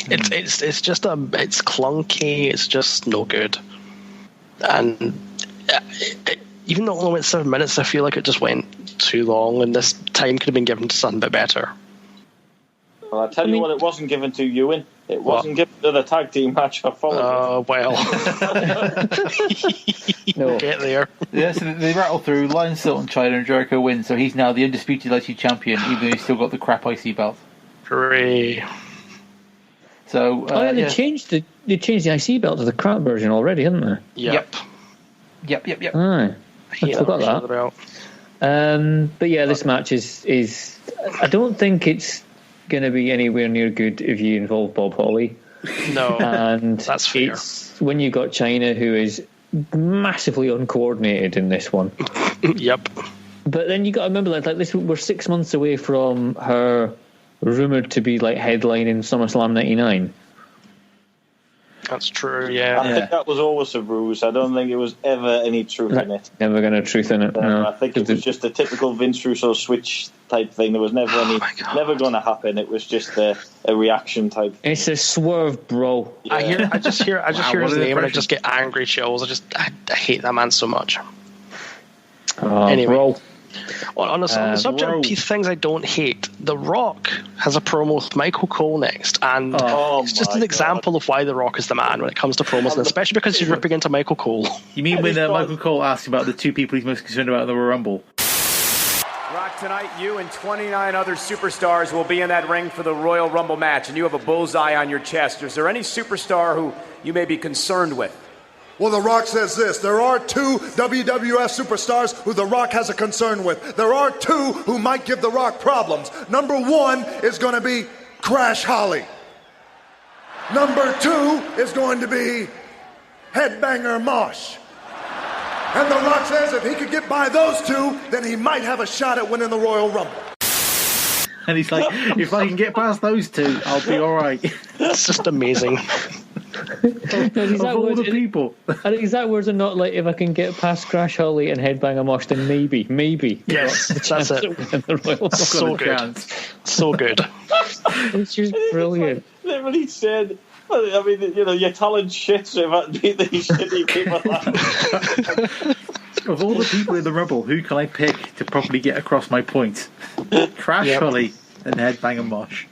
It's just it's clunky. It's just no good. And even though it only went 7 minutes, I feel like it just went too long, and this time could have been given to something a bit better. Well, I tell you what, it wasn't given to Ewan. It wasn't given to the tag team match. I followed. Oh well. No. Get there. Yeah, so they rattle through. Lion Sultan, China, and Jericho wins. So he's now the undisputed IC champion, even though he's still got the crap IC belt. Hooray! So they changed the IC belt to the crap version already, haven't they? Yep. Aye. I forgot that. But yeah, this match is. I don't think it's going to be anywhere near good if you involve Bob Holly. No, and that's fair. It's when you got China, who is massively uncoordinated in this one. Yep. But then you got to remember like this. We're 6 months away from her rumored to be like headlining SummerSlam '99. That's true, I think that was always a ruse. I don't think it was ever any truth in it. Never going to truth in it. No. I think it was just a typical Vince Russo switch type thing. There was never never going to happen. It was just a reaction type thing. It's a swerve, bro. Yeah. I just hear his name and I just get angry chills. I hate that man so much. Anyway. Bro. On the subject of things I don't hate, The Rock has a promo with Michael Cole next, and it's just an example of why The Rock is the man when it comes to promos, and especially because he's ripping into Michael Cole. You mean when Michael Cole asks about the two people he's most concerned about in the Royal Rumble? Rock, tonight you and 29 other superstars will be in that ring for the Royal Rumble match, and you have a bullseye on your chest. Is there any superstar who you may be concerned with? Well, The Rock says this. There are two WWF superstars who The Rock has a concern with. There are two who might give The Rock problems. Number one is going to be Crash Holly. Number two is going to be Headbanger Mosh. And The Rock says if he could get by those two, then he might have a shot at winning the Royal Rumble. And he's like, if I can get past those two, I'll be all right. That's just amazing. Of all the people. I think exact words are not like, if I can get past Crash Holly and Headbanger Mosh, then maybe. Yes, that's it. So good. So good. It's just brilliant. Literally said, I mean, your talent shits if I beat these shitty people. Of all the people in the Rumble, who can I pick to properly get across my point? Crash Holly and Headbanger Mosh.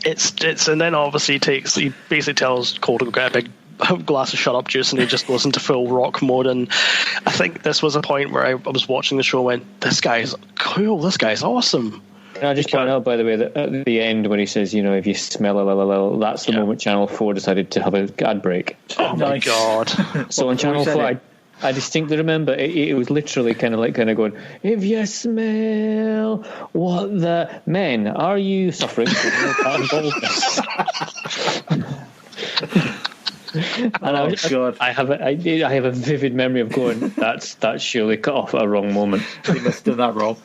It's and then obviously he basically tells Cole to go get a big glass of shut up juice, and he just goes into full Rock mode. And I think this was a point where I was watching the show and went, this guy's cool, this guy's awesome. Can I just point out, by the way, that at the end when he says, if you smell a that's the moment Channel 4 decided to have an ad break. Oh my god. So on Channel 4 I distinctly remember it was literally kind of going, if you smell what the men, are you suffering from baldness? And God. I have a vivid memory of going, that's surely cut off at a wrong moment. He must have done that wrong.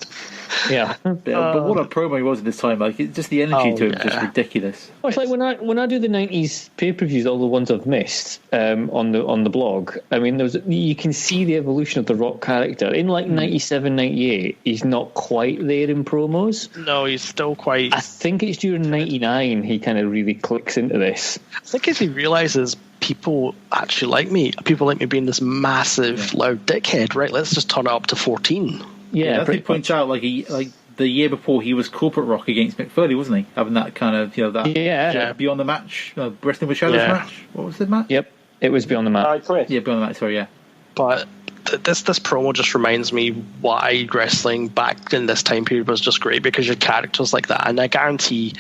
Yeah. But what a promo he was at this time. Like, just the energy to him is just ridiculous. Well, it's like when I do the 90s pay-per-views, all the ones I've missed on the blog, I mean, you can see the evolution of the Rock character. In like 97, 98, he's not quite there in promos. No, he's still quite... I think it's during 99 he kind of really clicks into this. I think as he realises people actually like me, people like me being this massive, loud dickhead, right? Let's just turn it up to 14. Yeah, I think points out like the year before he was corporate Rock against Mick Foley, wasn't he? Having that kind of Beyond the Match, Wrestling with Shadows match. What was the match? Yep, it was Beyond the Match. Yeah, Beyond the Match. Sorry, yeah. But this promo just reminds me why wrestling back in this time period was just great, because you had characters like that, and I guarantee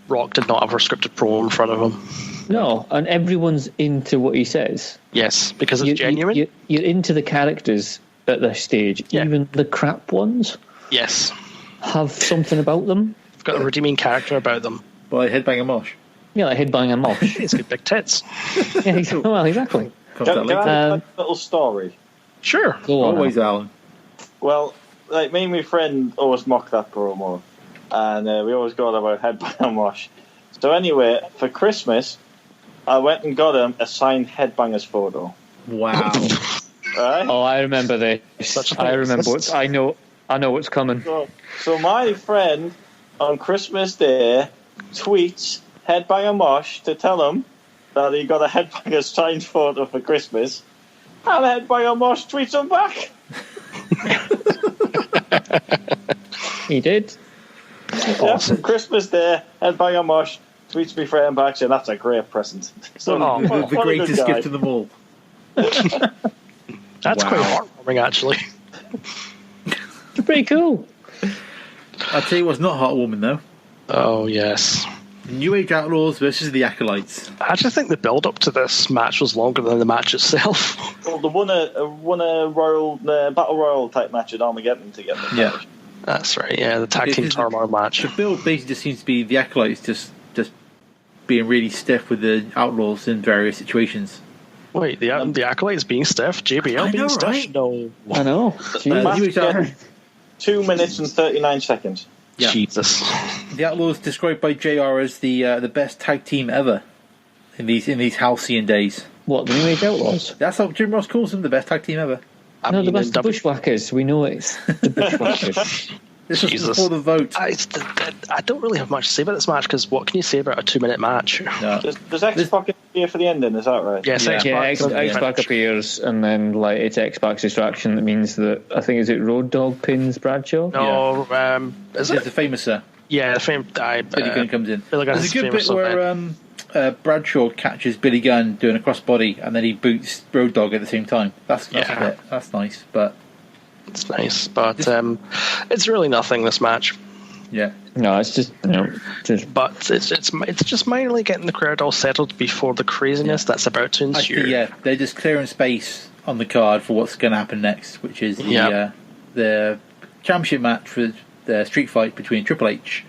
Rock did not have a scripted promo in front of him. No, and everyone's into what he says. Yes, because it's genuine. You're into the characters at this stage. Even the crap ones. Yes. Have something about them. They've got a redeeming character about them. Well, like Headbanger Mosh. Yeah, like Headbanger Mosh. He's got big tits. Yeah, well, exactly. Can I have a little story? Sure. Always, Alan. Well, like me and my friend always mock that promo, and we always got about Headbanger Mosh. So anyway, for Christmas, I went and got him a signed Headbangers photo. Wow. Right? Oh, I remember this. I remember I know what's coming. So my friend on Christmas Day tweets Headbanger Mosh to tell him that he got a Headbanger signed photo for Christmas, and Headbanger Mosh tweets him back. He did. Awesome. Christmas Day, Headbanger Mosh tweets me friend back saying that's a great present. So the greatest gift of them all. That's quite heartwarming, actually. It's pretty cool. I'll tell you what's not heartwarming, though. Oh, yes. New Age Outlaws versus the Acolytes. I actually think the build-up to this match was longer than the match itself. Well, they won a royal battle royal type match at Armageddon together. Yeah. That's right, yeah, the tag team turmoil match. The build basically just seems to be the Acolytes just being really stiff with the Outlaws in various situations. Wait, the Acolytes being stiff? JBL being stiff? Right? No. I know. 2 minutes and 39 seconds. Yeah. Jesus. The Outlaws described by JR as the best tag team ever. in these halcyon days. What, the New Age Outlaws? That's how Jim Ross calls them, the best tag team ever. No, the best Bushwhackers. We know it's the Bushwhackers. This was before the vote. I don't really have much to say about this match because what can you say about a 2-minute match? No. Does X-Pac appear for the ending? Is that right? Yes, X-Pac appears, and then like it's X-Pac's distraction. That means that I think is it Road Dogg pins Bradshaw. No, is it the famous sir? Yeah, the famous. Billy Gunn comes in. Billy Gunn's There's a good bit where Bradshaw catches Billy Gunn doing a crossbody, and then he boots Road Dogg at the same time. That's a bit. That's nice, but. It's nice, but it's really nothing, this match. Yeah. No, it's just But it's just minorly getting the crowd all settled before the craziness that's about to ensue. They're just clearing space on the card for what's going to happen next, which is the championship match for the street fight between Triple H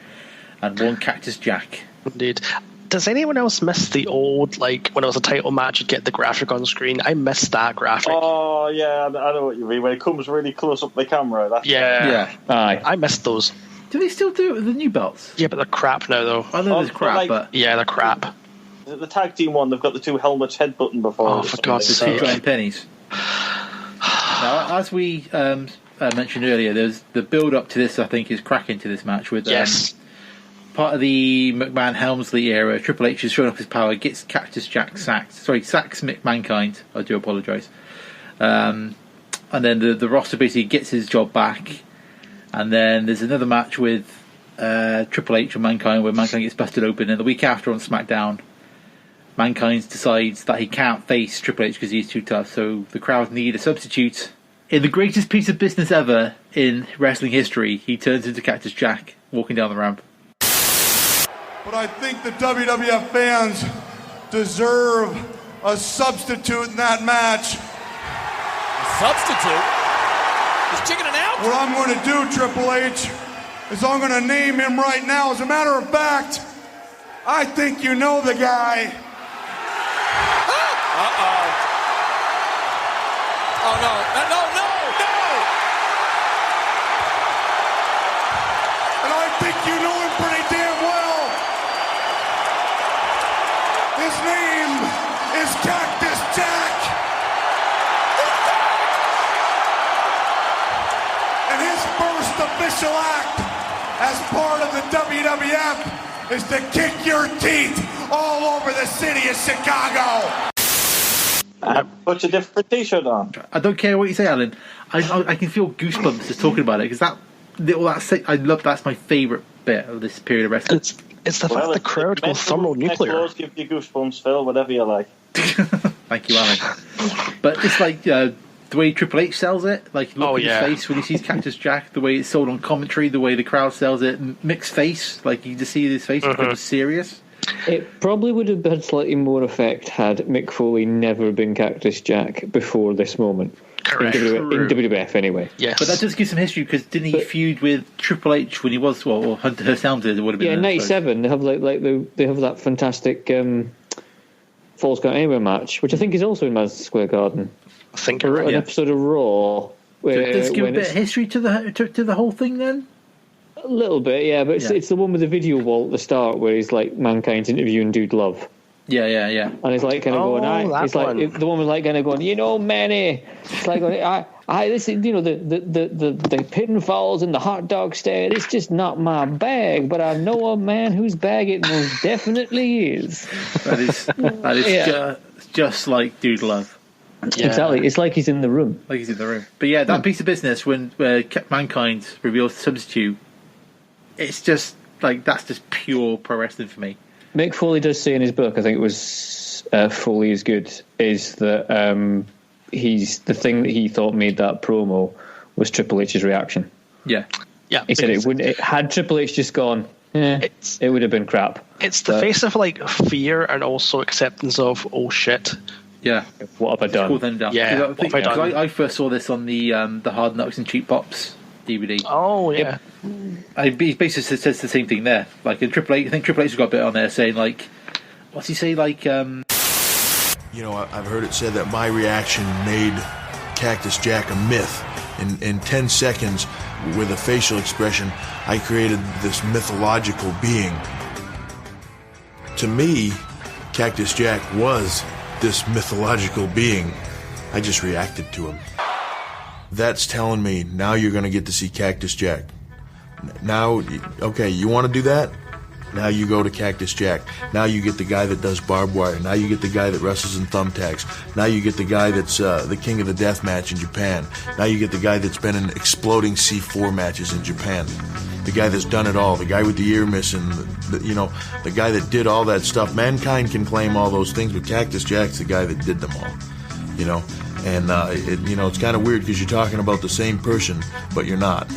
and one Cactus Jack. Indeed. Does anyone else miss the old, like, when it was a title match, you'd get the graphic on screen? I missed that graphic. Oh, yeah, I know what you mean. When it comes really close up the camera. Aye. I missed those. Do they still do it with the new belts? Yeah, but they're crap now, though. I know there's crap, but... Yeah, they're crap. Is it the tag team one? They've got the two helmets headbutting before. Oh, for God's sake. The 2 giant pennies. Now, as we mentioned earlier, there's the build-up to this, I think, is cracking to this match with... part of the McMahon-Helmsley era, Triple H is showing off his power, gets Cactus Jack sacks Mankind. I do apologise. And then the roster basically gets his job back. And then there's another match with Triple H and Mankind where Mankind gets busted open. And the week after on SmackDown, Mankind decides that he can't face Triple H because he's too tough. So the crowd need a substitute. In the greatest piece of business ever in wrestling history, he turns into Cactus Jack walking down the ramp. But I think the WWF fans deserve a substitute in that match. A substitute? He's chickening out? What I'm going to do, Triple H, is I'm going to name him right now. As a matter of fact, I think you know the guy. Uh-oh. Oh, no. No. And I think you know him pretty damn well. His name is Cactus Jack. And his first official act as part of the WWF is to kick your teeth all over the city of Chicago. Put a different t-shirt on. I don't care what you say, Alan. I can feel goosebumps just talking about it because that's my favourite bit of this period of wrestling. It's the fact the crowd go thermonuclear. Give you goosebumps, Phil, whatever you like. Thank you, Alan. But it's like the way Triple H sells it, like look at his face when he sees Cactus Jack, the way it's sold on commentary, the way the crowd sells it, mixed face, like you just see his face, it's serious. It probably would have had slightly more effect had Mick Foley never been Cactus Jack before this moment. Correct. In WWF, anyway. Yes. But that does give some history because didn't he feud with Triple H when he was or Hunter Hearst Helmsley? Would have been in '97. They have they have that fantastic Falls Count Anywhere match, which I think is also in Madison Square Garden. I think an episode of Raw. Where, does it give a bit of history to the whole thing then? A little bit, yeah, but it's the one with the video wall at the start where he's like Mankind's interviewing Dude Love. Yeah. And he's like kind of going, it's like the one was like kind of going, Manny. It's like I this is the pinfalls and the hot dog stand. It's just not my bag, but I know a man whose bag it most definitely is. That is just like Dude Love. Yeah. Exactly. It's like he's in the room. But yeah, that piece of business when Mankind reveals the substitute, it's just like that's just pure pro wrestling for me. Mick Foley does say in his book, I think it was Foley is Good, is that he's the thing that he thought made that promo was Triple H's reaction. Yeah. He said had Triple H just gone, it would have been crap. It's the face of like fear and also acceptance of shit. Yeah. What have I done? Cool then done. Yeah. I first saw this on the Hard Knocks and Cheap Pops DVD. Oh yeah. He basically says the same thing there. Like in Triple H, I think Triple H has got a bit on there saying like, what's he say? Like, I've heard it said that my reaction made Cactus Jack a myth. In 10 seconds, with a facial expression, I created this mythological being. To me, Cactus Jack was this mythological being. I just reacted to him. That's telling me now you're going to get to see Cactus Jack. Now, okay, you want to do that? Now you go to Cactus Jack. Now you get the guy that does barbed wire. Now you get the guy that wrestles in thumbtacks. Now you get the guy that's the king of the death match in Japan. Now you get the guy that's been in exploding C4 matches in Japan. The guy that's done it all. The guy with the ear missing. The guy that did all that stuff. Mankind can claim all those things, but Cactus Jack's the guy that did them all. And it's kind of weird because you're talking about the same person, but you're not.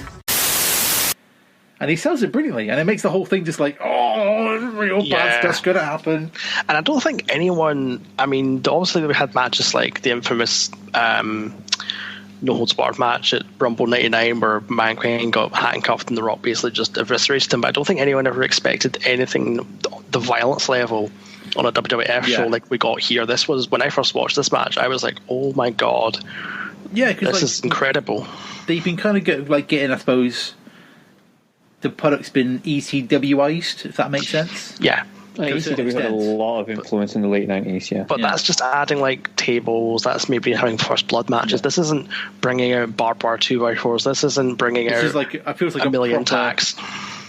And he sells it brilliantly, and it makes the whole thing just like, real bad stuff's going to happen. And I don't think anyone, obviously we had matches like the infamous No Holds Barred match at Rumble 99 where Mankind got handcuffed and The Rock basically just eviscerated him, but I don't think anyone ever expected anything, the violence level on a WWF show like we got here. This was, when I first watched this match, I was like, oh my God. Yeah, because this is incredible. They've been kind of getting, I suppose, the product's been ECWized, if that makes sense. Yeah. ECW had a lot of influence in the late 90s, yeah. But that's just adding like tables, that's maybe having first blood matches. This isn't bringing out barbed wire 2x4s, this isn't bringing out I feel like a million tacks.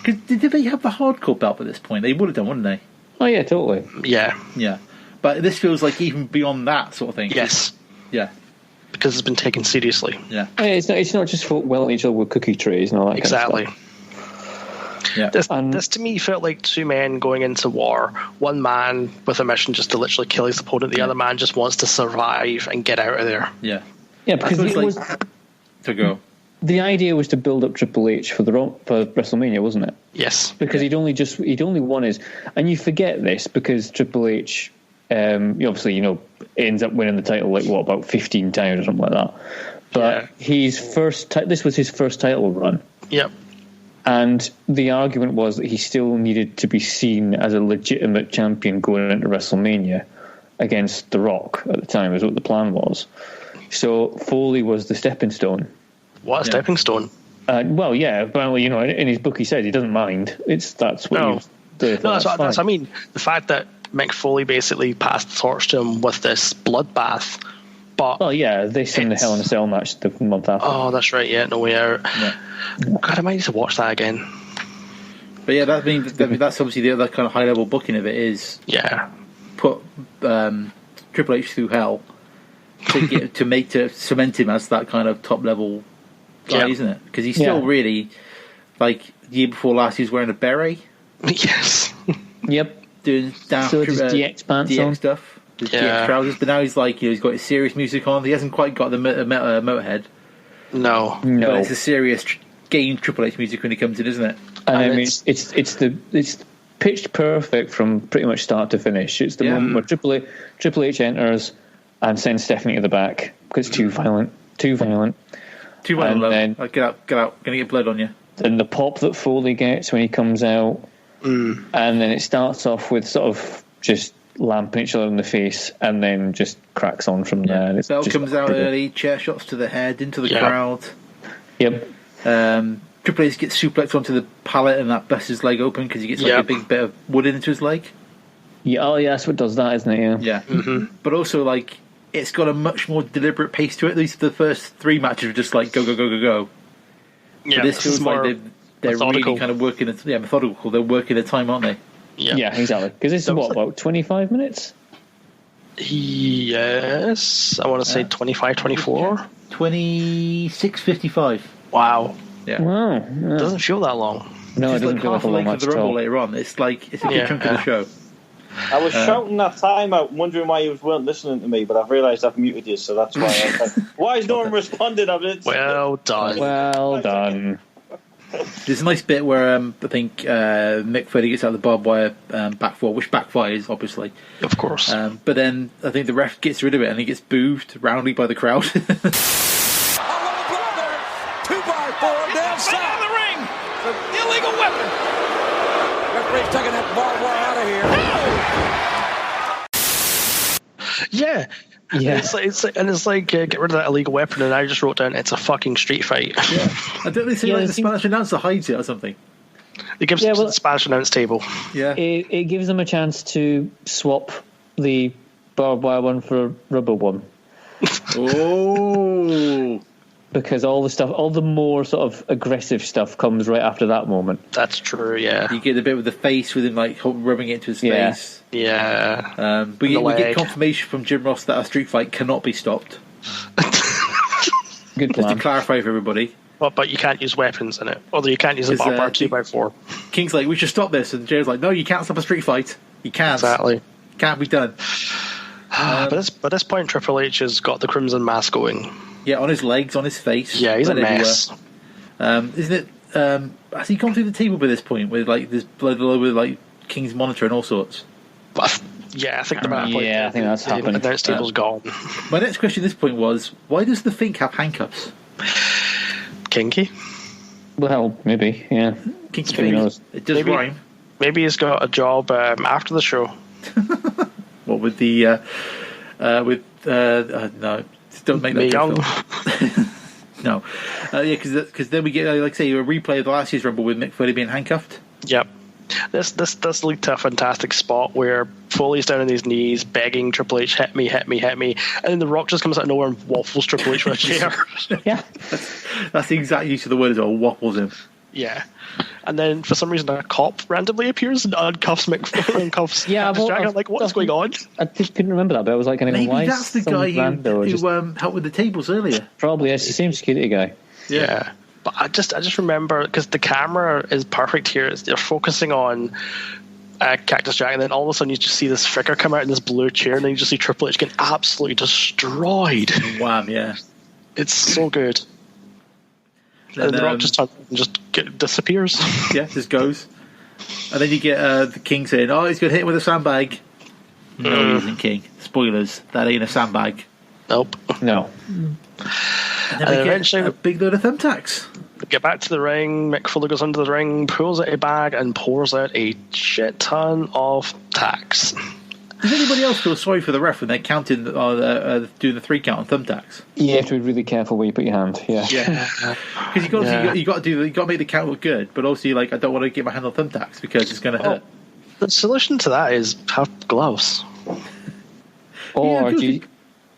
Did they have the hardcore belt at this point? They would have done, wouldn't they? Oh yeah, totally. Yeah. Yeah. But this feels like even beyond that sort of thing. Yes. Yeah. Because it's been taken seriously. Yeah. It's not just folk welling each other with cookie trays and all that exactly. kind of stuff. Yeah. This to me felt like two men going into war. One man with a mission just to literally kill his opponent. The other man just wants to survive and get out of there. Yeah. Yeah, because it was to go. The idea was to build up Triple H for WrestleMania, wasn't it? Yes. Because he'd only won his, and you forget this because Triple H, obviously ends up winning the title about 15 times or something like that. But this was his first title run. Yep. And the argument was that he still needed to be seen as a legitimate champion going into WrestleMania against The Rock at the time, is what the plan was. So Foley was the stepping stone. What a stepping stone? Well, yeah, but in his book he said he doesn't mind. That's what I mean. The fact that Mick Foley basically passed the torch to him with this bloodbath. But this and the Hell in a Cell match the month after. Oh, that's right. Yeah, No Way Out. Yeah. God, I might need to watch that again. But yeah, that's obviously the other kind of high level booking of it is put Triple H through hell to cement him as that kind of top level guy, isn't it? Because he's still really like the year before last he was wearing a beret. Yes. Yep. Doing DX pants DX on stuff. DX trousers, but now he's like he's got his serious music on. He hasn't quite got the Motorhead. No. But it's a serious game Triple H music when he comes in, isn't it? And it's pitched perfect from pretty much start to finish. It's the moment where Triple H enters and sends Stephanie to the back because it's too violent. And then, get out, gonna get blood on you. Then the pop that Foley gets when he comes out, and then it starts off with sort of just lamping each other in the face, and then just cracks on from there. And Bell comes out early, chair shots to the head, into the crowd. Yep. Triple H gets suplexed onto the pallet, and that busts his leg open because he gets a big bit of wood into his leg. Yeah, oh yeah, that's what does that, isn't it? Yeah. Yeah. Mm-hmm. But also, it's got a much more deliberate pace to it. At least the first three matches are just like go, go, go, go, go. Yeah, but this feels like they're really kind of working. Methodical. They're working the time, aren't they? Yeah, exactly. Because this is about 25 minutes? Yes. I want to say 25, 24. 26:55. Wow. Yeah. Wow. It doesn't feel that long. No, it doesn't feel like a long match at all. The Rumble all. later on. It's a good chunk of the show. I was shouting that time out, wondering why you weren't listening to me, but I've realised I've muted you, so that's why I was like, why has no one responded? Well done. Well done. There's a nice bit where I think Mick Foley gets out of the barbed wire backfall, which backfires, obviously. Of course. But then I think the ref gets rid of it and he gets booed roundly by the crowd. 2x4 down south of the ring. An illegal weapon. Referee's taking that barbed wire out of here. Yeah. It's like get rid of that illegal weapon, and I just wrote down it's a fucking street fight. Yeah. I don't think the Spanish announcer hides it or something. It gives it to the Spanish announce table. Yeah. It gives them a chance to swap the barbed wire one for rubber one. Oh. Because all the more sort of aggressive stuff comes right after that moment. That's true, yeah. You get the bit with the face with him like rubbing it into his face. Yeah. But we get confirmation from Jim Ross that a street fight cannot be stopped. Good plan. Just to clarify for everybody. Well, but you can't use weapons in it. Although you can't use a barbed wire 2x4. King's like, we should stop this. And Jerry's like, no, you can't stop a street fight. You can't. Exactly. Can't be done. But at this point, Triple H has got the Crimson Mask going. Yeah, on his legs, on his face. Yeah, he's a mess. Isn't it? Has he gone through the table by this point with like this blood all over like King's monitor and all sorts? Yeah, I think I think that's happened. The announce table's gone. My next question at this point was, why does the Fink have handcuffs? Kinky? Well, maybe, yeah. Kinky Fink. It does rhyme. Maybe he's got a job after the show. What with the no. Don't make that young. No. Yeah, because then we get, like say, a replay of the last year's Rumble with Mick Foley being handcuffed. Yep. This does lead to a fantastic spot where Foley's down on his knees begging Triple H, hit me, hit me, hit me, and then The Rock just comes out of nowhere and waffles Triple H with a chair. Yeah. That's the exact use of the word as well, waffles him. Yeah. And then for some reason a cop randomly appears and uncuffs Mick Foley and cuffs Cactus Jack. I'm like, what's going on? I couldn't remember that, but I was like, maybe why that's the guy who helped with the tables earlier. Probably, it's the same security guy. Yeah. But I just remember, because the camera is perfect here, they're focusing on Cactus Jack, and then all of a sudden you just see this figure come out in this blue chair, and then you just see Triple H getting absolutely destroyed. Wham, yeah. It's so good. And The Rock just disappears. Yeah, just goes. And then you get the King saying, oh, he's going to hit him with a sandbag. No, he isn't, King. Spoilers, that ain't a sandbag. Nope. No. And then we get a big load of thumbtacks. Get back to the ring. Mick Foley goes under the ring, pulls out a bag, and pours out a shit ton of tacks. Does anybody else feel sorry for the ref when they're counting, doing the 3 count on thumbtacks? You have to be really careful where you put your hand. Yeah. Because you got to make the count look good, but also I don't want to get my hand on thumbtacks because it's going to hurt. The solution to that is have gloves. Or you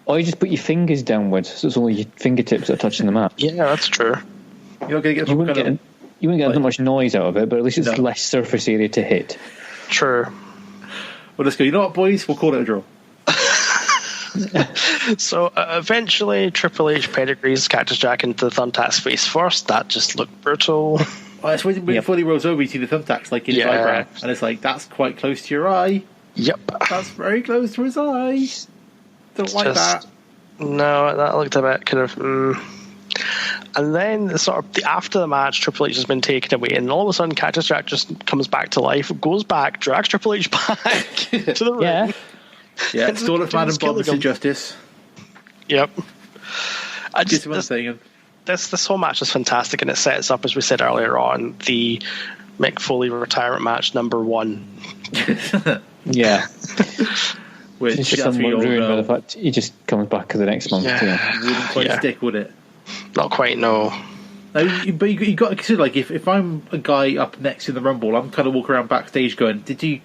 just put your fingers downwards, so it's only your fingertips that are touching the mat. Yeah, that's true. You're going to get you wouldn't get that much noise out of it, but at least it's less surface area to hit. True. Well, let's go. You know what, boys? We'll call it a draw. So eventually, Triple H pedigrees Cactus Jack into the thumbtacks face first. That just looked brutal. It's when Foley rolls over, you see the thumbtacks in his eyebrow, and it's like, that's quite close to your eye. Yep. That's very close to his eye. Don't like that. No, that looked a bit kind of. And then after the match, Triple H has been taken away, and all of a sudden, Cactus Jack just comes back to life, goes back, drags Triple H back to the ring. Yeah, stole it from Adam Bob to justice. Yep. This whole match is fantastic, and it sets up, as we said earlier on, the Mick Foley retirement match #1. Yeah. Which it's just somewhat ruined by the fact he just comes back to the next month. Yeah. Wouldn't quite stick, would it? Not quite, no. But you got to consider, like, if I'm a guy up next in the Rumble, I'm kind of walking around backstage going, "Did you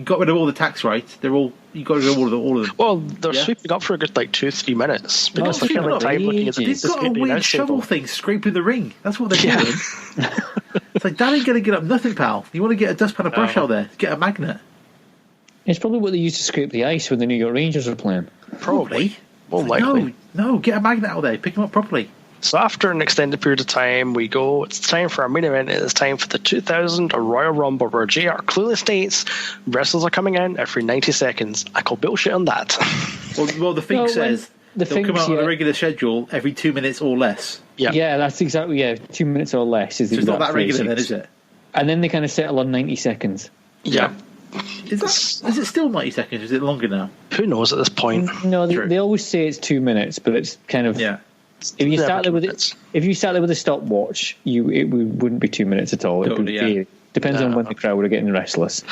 got rid of all the tacks, right? You got rid of all of them." Well, they're sweeping up for a good 2-3 minutes because they're killing time looking at the They've got a weird shovel thing scraping the ring. That's what they're doing. It's like, that ain't going to get up nothing, pal. You want to get a dustpan and brush out there? Get a magnet. It's probably what they used to scrape the ice when the New York Rangers were playing. Probably. More likely. No, get a magnet out there. Pick them up properly. So after an extended period of time, we go, it's time for our main event. It is time for the 2000 Royal Rumble, where JR clearly states wrestlers are coming in every 90 seconds. I call bullshit on that. Well, the Fink says they'll come out on a regular schedule every 2 minutes or less. Yeah, that's exactly, 2 minutes or less. Is so it's not that regular then, is it? And then they kind of settle on 90 seconds. Yeah. Is it still 90 seconds? Is it longer now? Who knows at this point? No, they always say it's 2 minutes, but it's kind of... Yeah. If you start there with a stopwatch, it wouldn't be 2 minutes at all. Totally, it would be, depends on when the crowd are getting restless.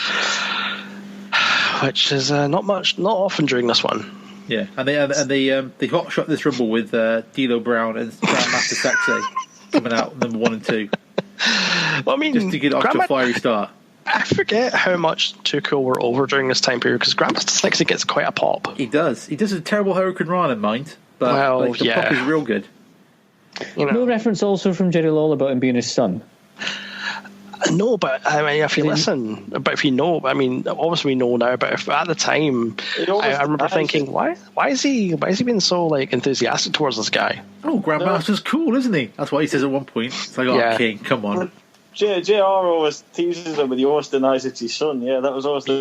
Which is not often during this one. Yeah, and they hot shot this Rumble with D'Lo Brown and Grandmaster Sexay coming out number 1 and 2. Well, I mean, just to get off to a fiery start. I forget how much Too Cool were over during this time period, because Grandmaster Sexy gets quite a pop. He does. He does a terrible Hurricane Rana in mind, but the pop is real good. No reference also from Jerry Lawler about him being his son. No, but I mean, if you listen, but if you know, I mean, obviously we know now. But if at the time, I remember thinking, why is he being so like enthusiastic towards this guy? Oh, Grandmaster's cool, isn't he? That's what he says at one point. It's like, King, come on. JR always teases him with the always denies it's his son. Yeah, that was always the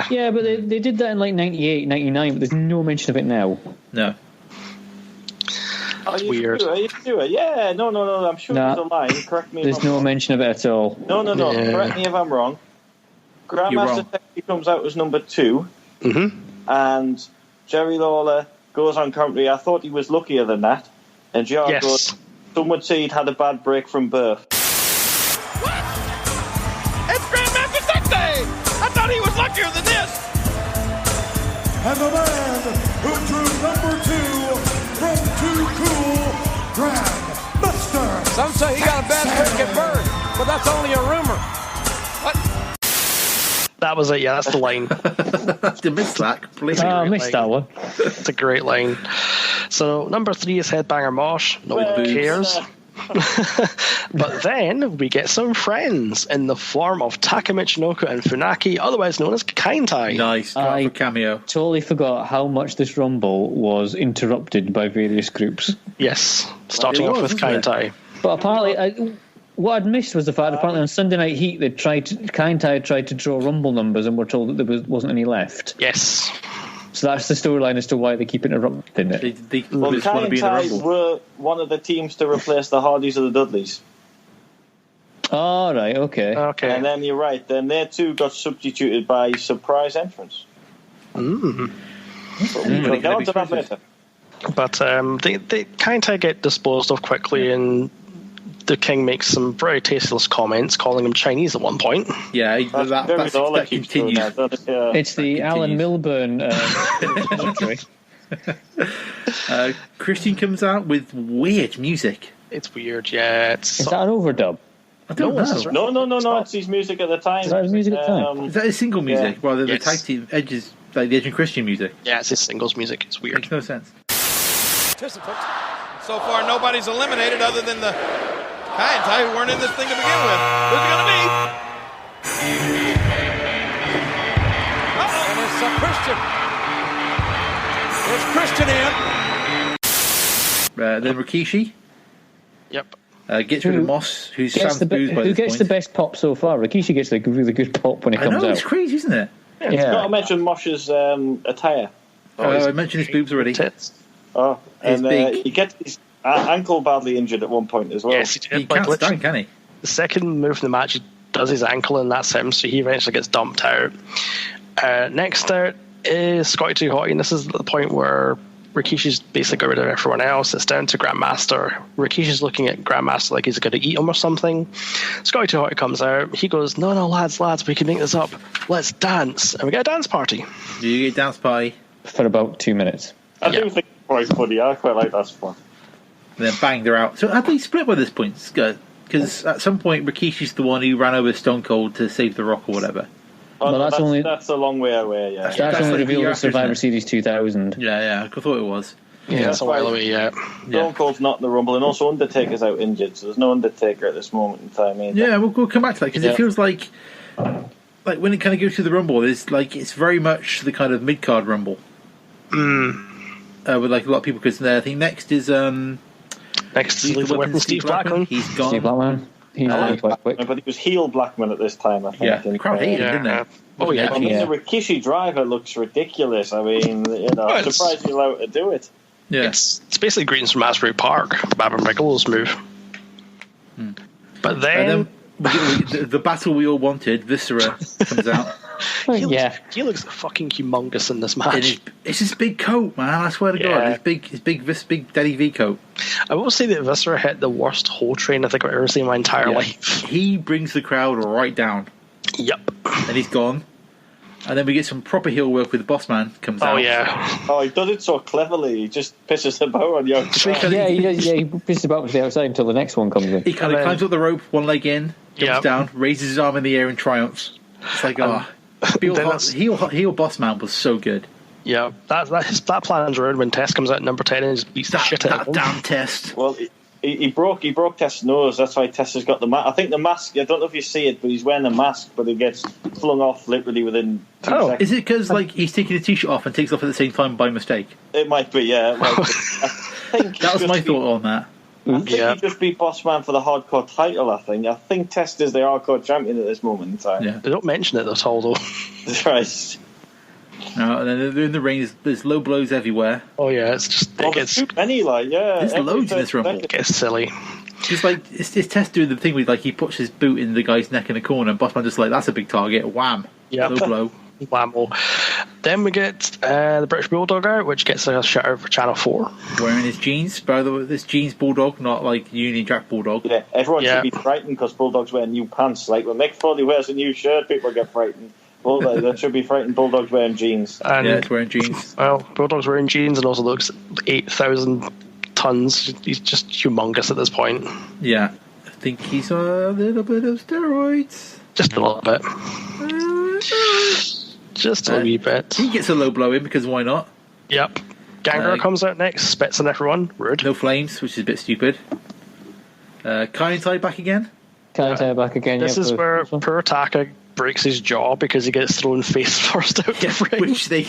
Yeah, but they did that in like 98, 99, but there's no mention of it now. No. That's weird. Are you sure? Yeah, no. I'm sure there's a line. Correct me. There's no mention of it at all. No. Yeah. Correct me if I'm wrong. Grandmaster Sexy comes out as number 2, and Jerry Lawler goes on commentary. I thought he was luckier than that, and JR goes. Some would say he'd had a bad break from birth. It's Grandmaster Sexy! I thought he was luckier than this! And the man who drew number 2 from Too Cool, Grandmaster. Some say he got a bad break at birth, but that's only a rumor. What? That was it, yeah, that's the line. You missed that completely. I missed that one. It's a great line. So, number 3 is Headbanger Mosh. Nobody cares. But then we get some friends in the form of Taka Michinoku and Funaki, otherwise known as Kaintai. Nice, I cameo. Totally forgot how much this Rumble was interrupted by various groups. Yes, starting off with Kaintai. But apparently, what I'd missed was the fact apparently on Sunday Night Heat Kaintai tried to draw Rumble numbers and were told that there wasn't any left. Yes. So that's the storyline as to why they keep interrupting it. Well, Kaintai were one of the teams to replace the Hardys or the Dudleys. Oh, right, okay. And then you're right, then they too got substituted by surprise entrance. But they Kaintai get disposed of quickly, and the King makes some very tasteless comments, calling him Chinese at one point. Yeah, that continues. It's the Alan Milburn commentary. Christian comes out with weird music. It's weird, yeah. Is that an overdub? I don't know. No. It's his music at the time. Is that his music at the time? Is that his single music rather than the tag team Edge's, like the Edge and Christian music? Yeah, it's his singles music. It's weird. Makes no sense. Participants. So far, nobody's eliminated other than the Kaintai who weren't in this thing to begin with. Who's it going to be? And it's Christian. There's Christian in. Then Rikishi. Yep. Gets rid of Moss, who's Sam's booze by Who this gets point. the best pop so far? Rikishi gets the really good pop when it comes out. It's crazy, isn't it? Yeah. Not to mention Mosh's attire. I mentioned his boobs already. Oh, and he gets his ankle badly injured at one point as well. Yes, he can't stand, can he? The second move in the match, he does his ankle, and that's him, so he eventually gets dumped out. Next out is Scotty 2 Hotty, and this is the point where Rikishi's basically got rid of everyone else. It's down to Grandmaster. Rikishi's looking at Grandmaster like he's going to eat him or something. Scotty 2 Hotty comes out. He goes, no, lads, we can make this up. Let's dance. And we get a dance party. You get a dance party? For about 2 minutes. I do think it's quite funny. I quite like that spot. And then bang, they're out. So have they split by this point? Because at some point, Rikishi's the one who ran over Stone Cold to save The Rock or whatever. Oh, well, that's a long way away, yeah. That's only revealed in Survivor Series 2000. Yeah, I thought it was. Yeah, that's a while away, yeah. Stone Cold's not in the Rumble, and also Undertaker's out injured, so there's no Undertaker at this moment in time either. Yeah, we'll come back to that, because it feels like when it kind of goes to the Rumble, it's very much the kind of mid-card Rumble. With like a lot of people, because I think next is Steve Blackman. He's gone. Steve Blackman. He's quite quick. But he was heel Blackman at this time, I think. Yeah, the crowd hated him, didn't they? Oh, yeah. I mean, the Rikishi driver looks ridiculous. I mean, I'm surprised you're allowed to do it. Yeah. It's basically Greens from Asbury Park, Barbara Bigelow's move. But then the battle we all wanted, Viscera, comes out. He looks fucking humongous in this match. It's his big coat, man. I swear to God, his big Daddy V coat. I will say that Viscera hit the worst whole train I think I've ever seen in my entire life. He brings the crowd right down. Yep. And he's gone. And then we get some proper heel work with the Boss Man comes out. Oh yeah. Oh, he does it so cleverly. He just pisses about on the outside. He pisses about on the outside until the next one comes in. He kind of climbs up the rope, one leg in, jumps down, raises his arm in the air in triumph. It's like, heel boss man was so good. Yeah, that plan's ruined when Test comes out at number 10 and just beats the shit out of him. Damn Test. Well, he broke Test's nose. That's why Test has got the mask. I think the mask. I don't know if you see it, but he's wearing a mask, but it gets flung off literally within 2 seconds. Is it because he's taking the t-shirt off and takes it off at the same time by mistake? It might be. Yeah. It might be. I think that was my thought on that. I think he just beat Bossman for the hardcore title. I think Test is the hardcore champion at this moment in time. Yeah. They don't mention it at all, though. That's right. No, and then in the ring, there's low blows everywhere. Oh yeah, it's just there's too many. There's loads in this rumble. It gets silly. It's like it's Test doing the thing with he puts his boot in the guy's neck in the corner, and Bossman just that's a big target. Wham! Yeah, low blow. Whammo. Then we get the British Bulldog out, which gets a shout out for Channel 4. Wearing his jeans, by the way, this jeans Bulldog, not like Union Jack Bulldog. Yeah, everyone should be frightened because Bulldogs wear new pants. Like when Mick Foley wears a new shirt, people get frightened. Bulldog, that should be frightened. Bulldogs wearing jeans. And, it's wearing jeans. Well, Bulldog's wearing jeans and also looks 8,000 tons. He's just humongous at this point. Yeah, I think he's a little bit of steroids. Just a little bit. Just a wee bit. He gets a low blow in because why not? Yep. Gangrel comes out next, spits on everyone. Rude. No flames, which is a bit stupid. Kaientai back again. Kaientai back again. This is where poor Taka breaks his jaw because he gets thrown face first out the ring. Which they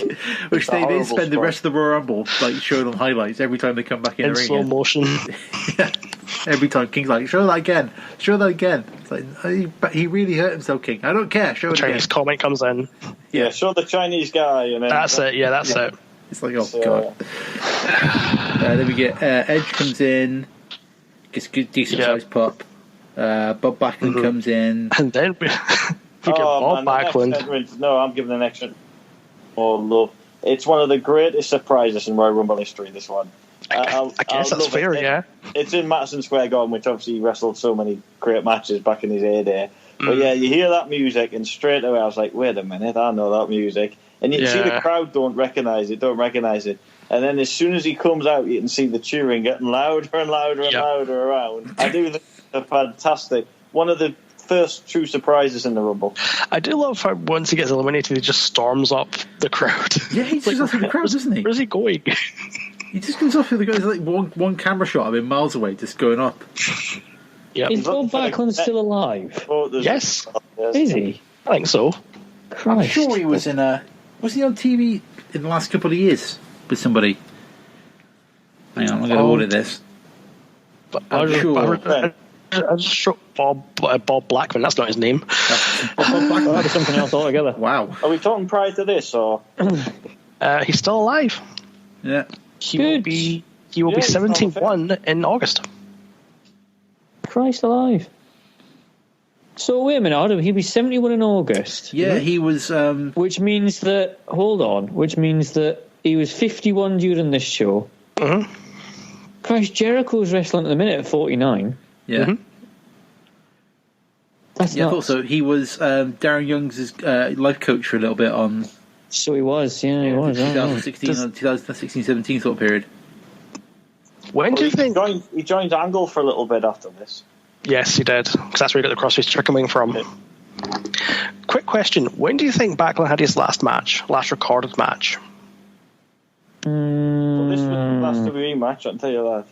then spend the rest of the Royal Rumble showing on highlights every time they come back in the ring. In slow motion. Yeah. Every time King's like, show that again. It's like, he really hurt himself, King. I don't care. Show it again. Chinese comment comes in. Yeah, show the Chinese guy. And then that's it. Yeah, that's it. It's like, God. Then we get Edge comes in, gets good, decent sized pop. Bob Backlund comes in, and then we get Bob Backlund. No, I'm giving an extra more love. It's one of the greatest surprises in Royal Rumble history. This one. I guess that's fair, yeah. It's in Madison Square Garden, which obviously he wrestled so many great matches back in his heyday. But yeah, you hear that music, and straight away I was like, wait a minute, I know that music. And you can see the crowd don't recognise it. And then as soon as he comes out, you can see the cheering getting louder and louder and louder around. I do think it's fantastic. One of the first true surprises in the Rumble. I do love how once he gets eliminated, he just storms up the crowd. Yeah, he just off the crowd, doesn't he? Where's he going? He just goes off. There's like one camera shot of him miles away, just going up. Yeah. Is Bob Backlund still alive? Yes. Is he? I think so. Christ. I'm sure he was in was he on TV in the last couple of years with somebody? Hang on, I'm going to order this. I just shot Bob Blackman. That's not his name. Bob Blackman. That was something else altogether. Wow. Are we talking prior to this, or he's still alive? Yeah. He will be 71 in August. Christ alive. So wait a minute, Adam, he'll be 71 in August. Yeah, he was. Which means that he was 51 during this show. Mm-hmm. Christ, Jericho's wrestling at the minute at 49. Yeah. Mm-hmm. That's nuts. Also, he was Darren Young's life coach for a little bit on. So he was, yeah, he was. 2016-17 sort of period. When do you think he joined Angle for a little bit after this? Yes, he did, because that's where he got the crossface chicken wing from. Yeah. Quick question: when do you think Backlund had his last recorded match? Well, this was the last WWE match, I can tell you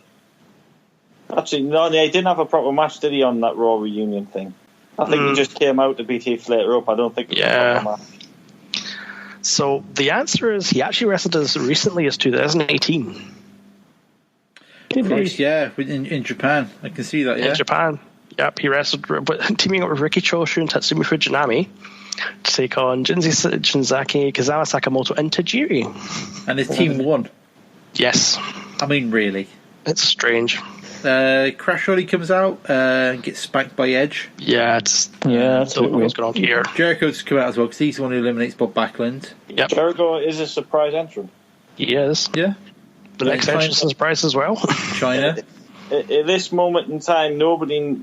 that. Actually, no, he didn't have a proper match, did he, on that Raw reunion thing? I think he just came out to beat Heath Slater up. I don't think it was a proper match. So the answer is he actually wrestled as recently as 2018. Christ, yeah, in Japan. I can see that, yeah. In Japan. Yep, he wrestled teaming up with Riki Choshu and Tatsumi Fujinami to take on Shinzaki, Kazama Sakamoto, and Tajiri. And his team won. Yes. I mean, really. It's strange. Crash Holly comes out and gets spanked by Edge. Yeah, that's what's going on here. Jericho's come out as well because he's the one who eliminates Bob Backlund. Yep. Jericho is a surprise entrant. He is. Yeah. The next entrance is a surprise as well. China. At this moment in time, nobody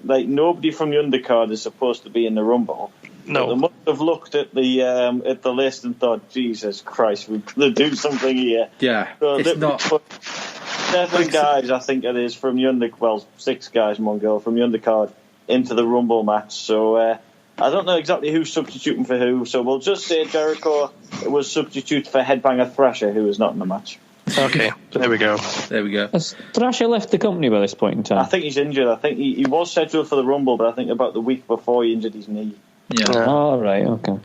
from the undercard is supposed to be in the Rumble. No. But they must have looked at the list and thought, Jesus Christ, we've got to do something here. Yeah, so it's not. 7 guys, I think it is, from the 6 guys, one girl, from the undercard into the Rumble match. So I don't know exactly who's substituting for who, so we'll just say Jericho was substitute for Headbanger Thrasher, who was not in the match. Okay, there we go. There we go. Has Thrasher left the company by this point in time? I think he's injured. I think he was scheduled for the Rumble, but I think about the week before he injured his knee. Yeah. Oh, right, okay.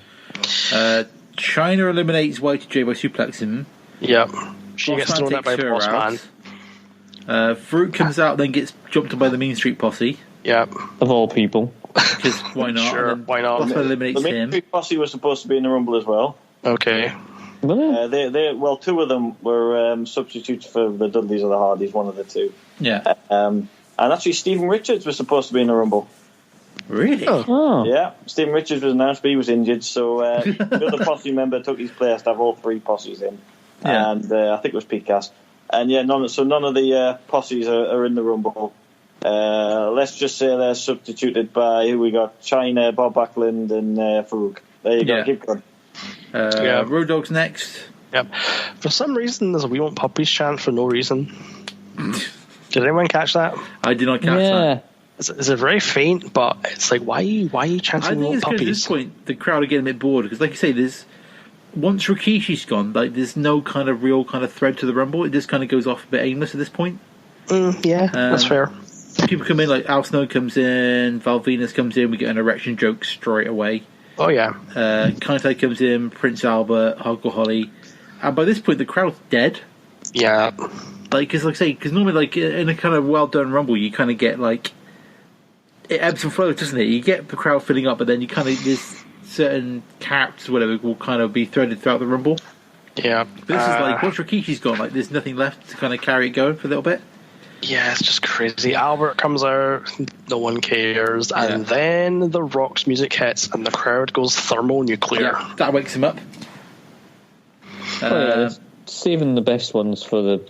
China eliminates Y2J by suplexing him. Yep. She gets thrown out by Boss Man. Farouk comes out, then gets jumped on by the Mean Street Posse. Yep. Of all people. Because why not? Sure, why not? Boss Man eliminates The Mean Street Posse was supposed to be in the Rumble as well. Okay. Well, two of them were substitutes for the Dudleys or the Hardys, one of the two. Yeah. And actually, Stephen Richards was supposed to be in the Rumble. Really? Oh. Yeah, Stephen Richards was announced, but he was injured, so the other posse member took his place to have all three posses in. Yeah. And I think it was Pete Cass. And yeah, none of the posses are in the Rumble. Let's just say they're substituted by who we got: China, Bob Backlund, and Farouk. There you go. Yeah. Keep going. Road Dogg's next. Yep. For some reason, there's a "We Want Puppies" chant for no reason. Did anyone catch that? I did not catch that. It's a very faint, but it's like, why are you chanting I "We think Want it's because Puppies"? at this point the crowd are getting a bit bored because, like you say, there's once Rikishi's gone, like there's no kind of real kind of thread to the Rumble. It just kind of goes off a bit aimless at this point. Yeah, that's fair. People come in, like Al Snow comes in, Val Venus comes in, we get an erection joke straight away. Oh yeah. Kantai comes in, Prince Albert, Hardcore Holly, and by this point the crowd's dead. Yeah. Like, because normally, like in a kind of well done Rumble, you kind of get like it ebbs and flows, doesn't it? You get the crowd filling up, but then you kind of there's certain characters, whatever, will kind of be threaded throughout the Rumble. Yeah. But this is like once Rikishi's gone, like there's nothing left to kind of carry it going for a little bit. Yeah, it's just crazy. Albert comes out, no one cares, and then The Rock's music hits, and the crowd goes thermonuclear. Yeah, that wakes him up. Saving the best ones for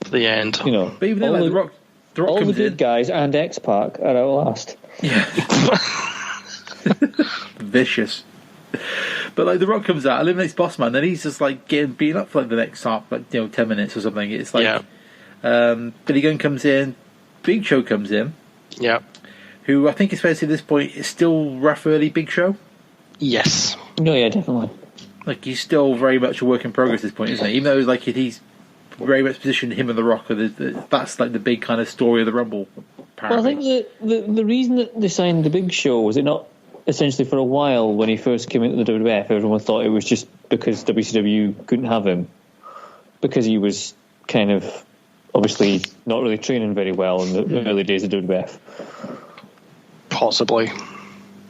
the end. You know, but even then, like, the Rock all comes the good in. guys and X-Pac are out last. Yeah. Vicious. But like the Rock comes out, eliminates Bossman, then he's just like getting beaten up for like the next 10 minutes or something. It's like Billy Gunn comes in, Big Show comes in. Yeah. Who I think, especially at this point, is still rough early Big Show. Yes. No, yeah, definitely. Like he's still very much a work in progress at this point, isn't he? Even though like he's very much positioned him and the Rock. That's like the big kind of story of the Rumble. Apparently. Well, I think the reason that they signed the Big Show was it not essentially for a while when he first came into the WWF, everyone thought it was just because WCW couldn't have him because he was kind of obviously not really training very well in the early days of WWF. Possibly. It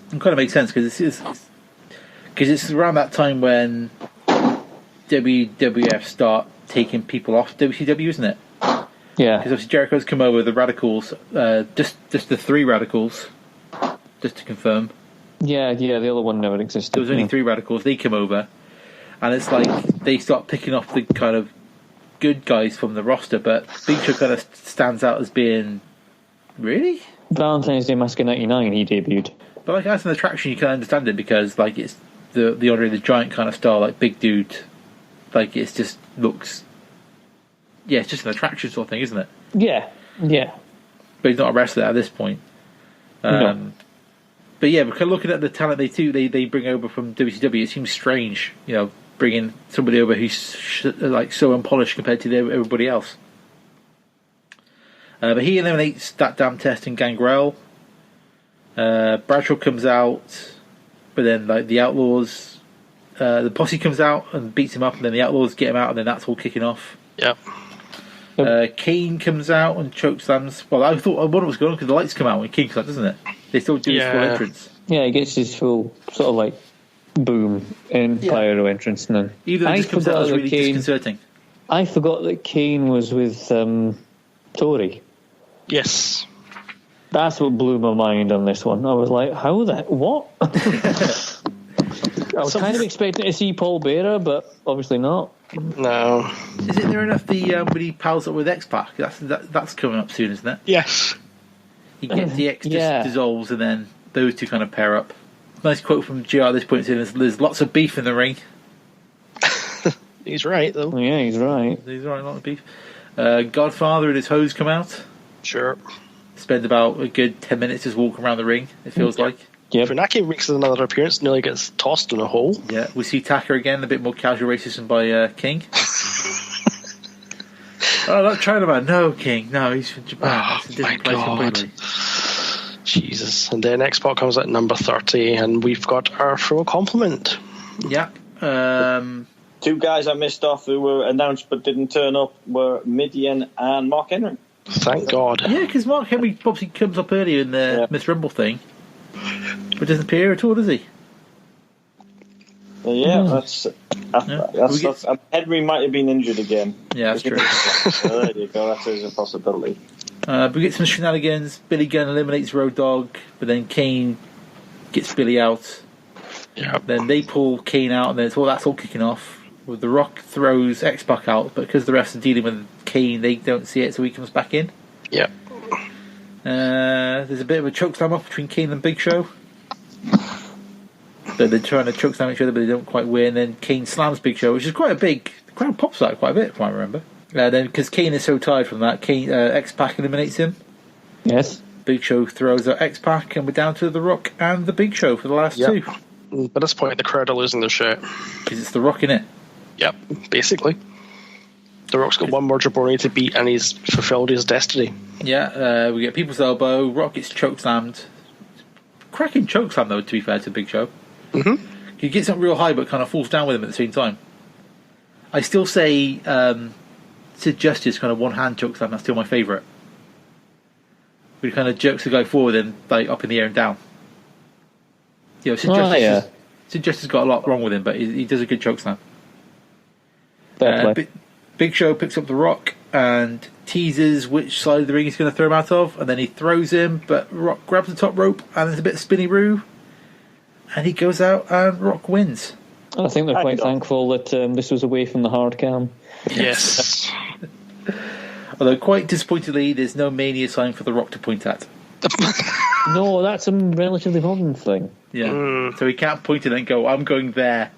kind of makes sense because it's around that time when WWF start taking people off WCW, isn't it? Yeah. Because obviously Jericho's come over, the Radicals, just the three Radicals, just to confirm. Yeah, the other one never existed. There was only three Radicals. They come over, and it's like they start picking off the kind of good guys from the roster, but Big Show kind of stands out as being really Valentine's Day Massacre '99. He debuted, but like as an attraction, you can understand it because like it's the Andre the Giant kind of style, like big dude, like it's just looks. Yeah, it's just an attraction sort of thing, isn't it? Yeah. But he's not a wrestler at this point. No. But yeah, because looking at the talent they bring over from WCW, it seems strange, bringing somebody over who's like so unpolished compared to everybody else. But he eliminates that damn test and Gangrel. Bradshaw comes out, but then like the Outlaws, the Posse comes out and beats him up, and then the Outlaws get him out, and then that's all kicking off. Yep. Kane comes out and chokeslams. Well, I thought what was going on because the lights come out when Kane comes out, doesn't it? They still do his full entrance. Yeah, he gets his full sort of like boom in pyro entrance, and then even though it just comes out as really disconcerting. I forgot that Kane was with Tori. Yes. That's what blew my mind on this one. I was like, how that? What? I was kind of expecting to see Paul Bearer, but obviously not. No. Is it near enough when he pals up with X-Pac? That's coming up soon, isn't it? Yes. He gets the X dissolves, and then those two kind of pair up. Nice quote from GR at this point saying there's lots of beef in the ring. He's right, though. Yeah, he's right. He's right, a lot of beef. Godfather and his hose come out. Sure. Spend about a good 10 minutes just walking around the ring, it feels like. Yep. Funaki makes another appearance, nearly gets tossed in a hole. Yeah, we see Taka again, a bit more casual racism by King. Oh, not Chinaman. No, King. No, he's from Japan. That's a different place completely. Jesus. And then X-Pac comes at number 30, and we've got our full complement. Yeah. Two guys I missed off who were announced but didn't turn up were Midian and Mark Henry. Thank God. Yeah, because Mark Henry obviously comes up earlier in the Miss Rumble thing, but doesn't appear at all, does he? That's Henry might have been injured again. Yeah, that's true. So there you go. That is a possibility. We get some shenanigans. Billy Gunn eliminates Road Dogg, but then Kane gets Billy out. Yeah. Then they pull Kane out, and then that's all kicking off. With The Rock throws X-Pac out, but because the refs are dealing with Kane, they don't see it, so he comes back in. Yeah. There's a bit of a chokeslam off between Kane and Big Show. So they're trying to chokeslam each other, but they don't quite win. Then Kane slams Big Show, which is quite a big. The crowd pops out quite a bit, if I remember. Then, because Kane is so tired from that, X-Pac eliminates him. Yes. Big Show throws out X-Pac, and we're down to The Rock and the Big Show for the last two. By this point, the crowd are losing their shit. Because it's The Rock, innit? Yep, basically. The Rock's got one more jabroni to beat, and he's fulfilled his destiny. Yeah, we get People's Elbow. Rock gets chokeslammed. Cracking chokeslam, though, to be fair to Big Show. Mm-hmm. He gets up real high, but kind of falls down with him at the same time. I still say Sid Justice kind of one-hand chokeslam. That's still my favourite. He kind of jerks the guy forward and like up in the air and down. You know, Sid Justice got a lot wrong with him, but he does a good chokeslam. Big Show picks up The Rock and teases which side of the ring he's going to throw him out of, and then he throws him, but Rock grabs the top rope and there's a bit of spinny-roo, and he goes out and Rock wins. I think they're quite thankful that this was away from the hard cam. Yes. Although quite disappointingly, there's no Mania sign for The Rock to point at. No, that's a relatively modern thing. Yeah. So he can't point it and go, I'm going there.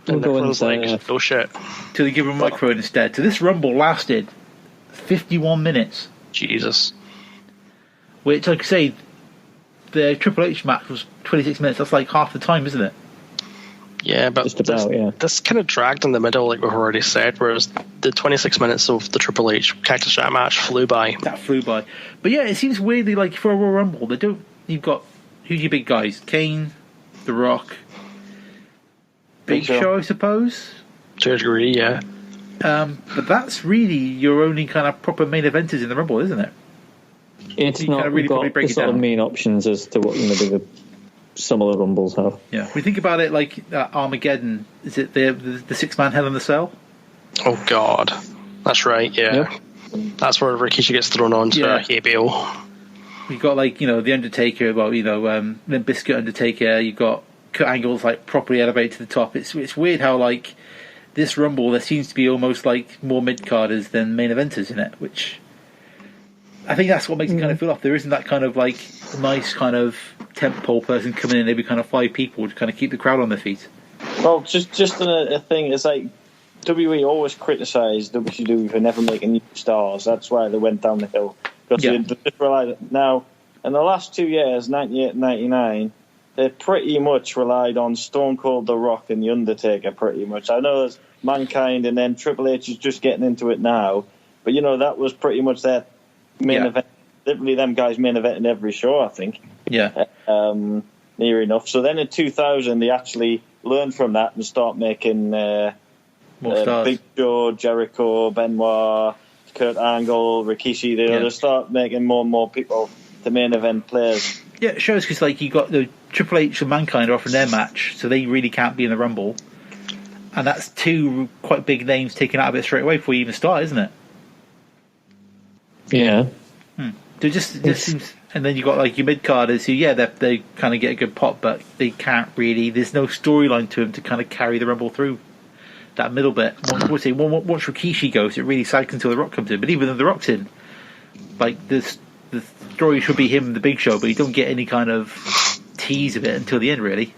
And everyone's like, oh shit. So they give him a microphone instead. So this Rumble lasted 51 minutes. Jesus. Which, like I say, the Triple H match was 26 minutes. That's like half the time, isn't it? Yeah, but this kind of dragged in the middle, like we've already said, whereas the 26 minutes of the Triple H Cactus Jack match flew by. That flew by. But yeah, it seems weirdly like for a Royal Rumble, you've got, who's your big guys? Kane, The Rock, Big Show, I suppose. To a degree, yeah. But that's really your only kind of proper main eventers in the Rumble, isn't it? It's not really got the sort of main options as to what maybe some of the Rumbles have. Yeah, we think about it like Armageddon. Is it the 6-man Hell in the Cell? Oh God, that's right. Yeah, that's where Rikishi gets thrown on to Hey Bill. You got the Undertaker, Limp Bizkit Undertaker. You got Kurt Angle's like properly elevated to the top. It's weird how like this Rumble there seems to be almost like more mid carders than main eventers in it, which I think that's what makes it kind of feel off. There isn't that kind of like nice kind of tentpole person coming in, maybe kind of 5 people to kind of keep the crowd on their feet. Well, just a thing. It's like WWE always criticised WCW for never making new stars. That's why they went down the hill. Because they just relied. Now, in the last 2 years, 98 and 99, they pretty much relied on Stone Cold, The Rock, and The Undertaker. Pretty much. I know there's Mankind, and then Triple H is just getting into it now. But that was pretty much their main event. Literally, them guys main event in every show, I think. Yeah. Near enough. So then in 2000, they actually learned from that and start making more stars. Big Show, Jericho, Benoit, Kurt Angle, Rikishi. They start making more and more people the main event players. Yeah, it shows because you got the Triple H and Mankind are offering their match, so they really can't be in the Rumble. And that's 2 quite big names taken out of it straight away before you even start, isn't it? Yeah. So it just seems, and then you got your mid carders who they kind of get a good pop, but they can't really. There's no storyline to them to kind of carry the Rumble through that middle bit. Once Rikishi goes, it really sags until The Rock comes in. But even though The Rock's in, the story should be him and the Big Show, but you don't get any kind of tease of it until the end. Really,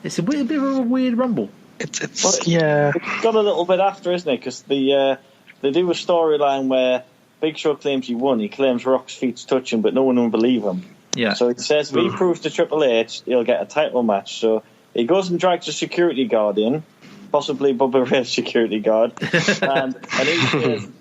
it's a bit of a weird Rumble. It's got a little bit after, isn't it? Because they do a storyline where Big Show claims he won. He claims Rock's feet's touching, but no one will believe him. Yeah. So he says if he proves to Triple H, he'll get a title match. So he goes and drags a security guard in, possibly Bubba Ray's security guard, and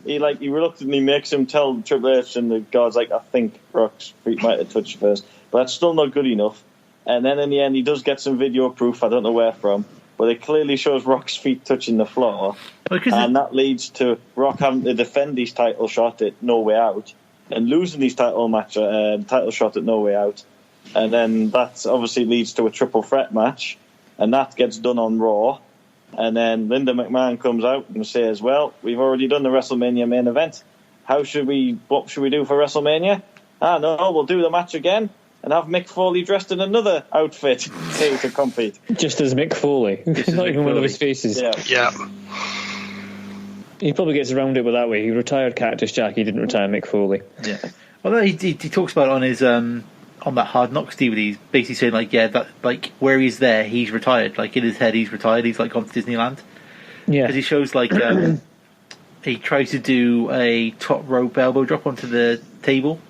he reluctantly makes him tell Triple H, and the guard's like, I think Rock's feet might have touched first, but that's still not good enough. And then in the end, he does get some video proof, I don't know where from, but it clearly shows Rock's feet touching the floor, and that leads to Rock having to defend his title shot at No Way Out, and losing his title shot at No Way Out, and then that obviously leads to a triple threat match, and that gets done on Raw. And then Linda McMahon comes out and says, well, we've already done the WrestleMania main event. What should we do for WrestleMania? No, we'll do the match again and have Mick Foley dressed in another outfit to compete. Just as Mick Foley. Not even one of his faces. Yeah. He probably gets around it that way. He retired Cactus Jack, he didn't retire Mick Foley. Yeah. Although he talks about it on his on that Hard Knocks DVD, he's basically saying where he's there, he's retired. Like in his head, he's retired. He's like gone to Disneyland. Yeah, because he shows he tries to do a top rope elbow drop onto the table,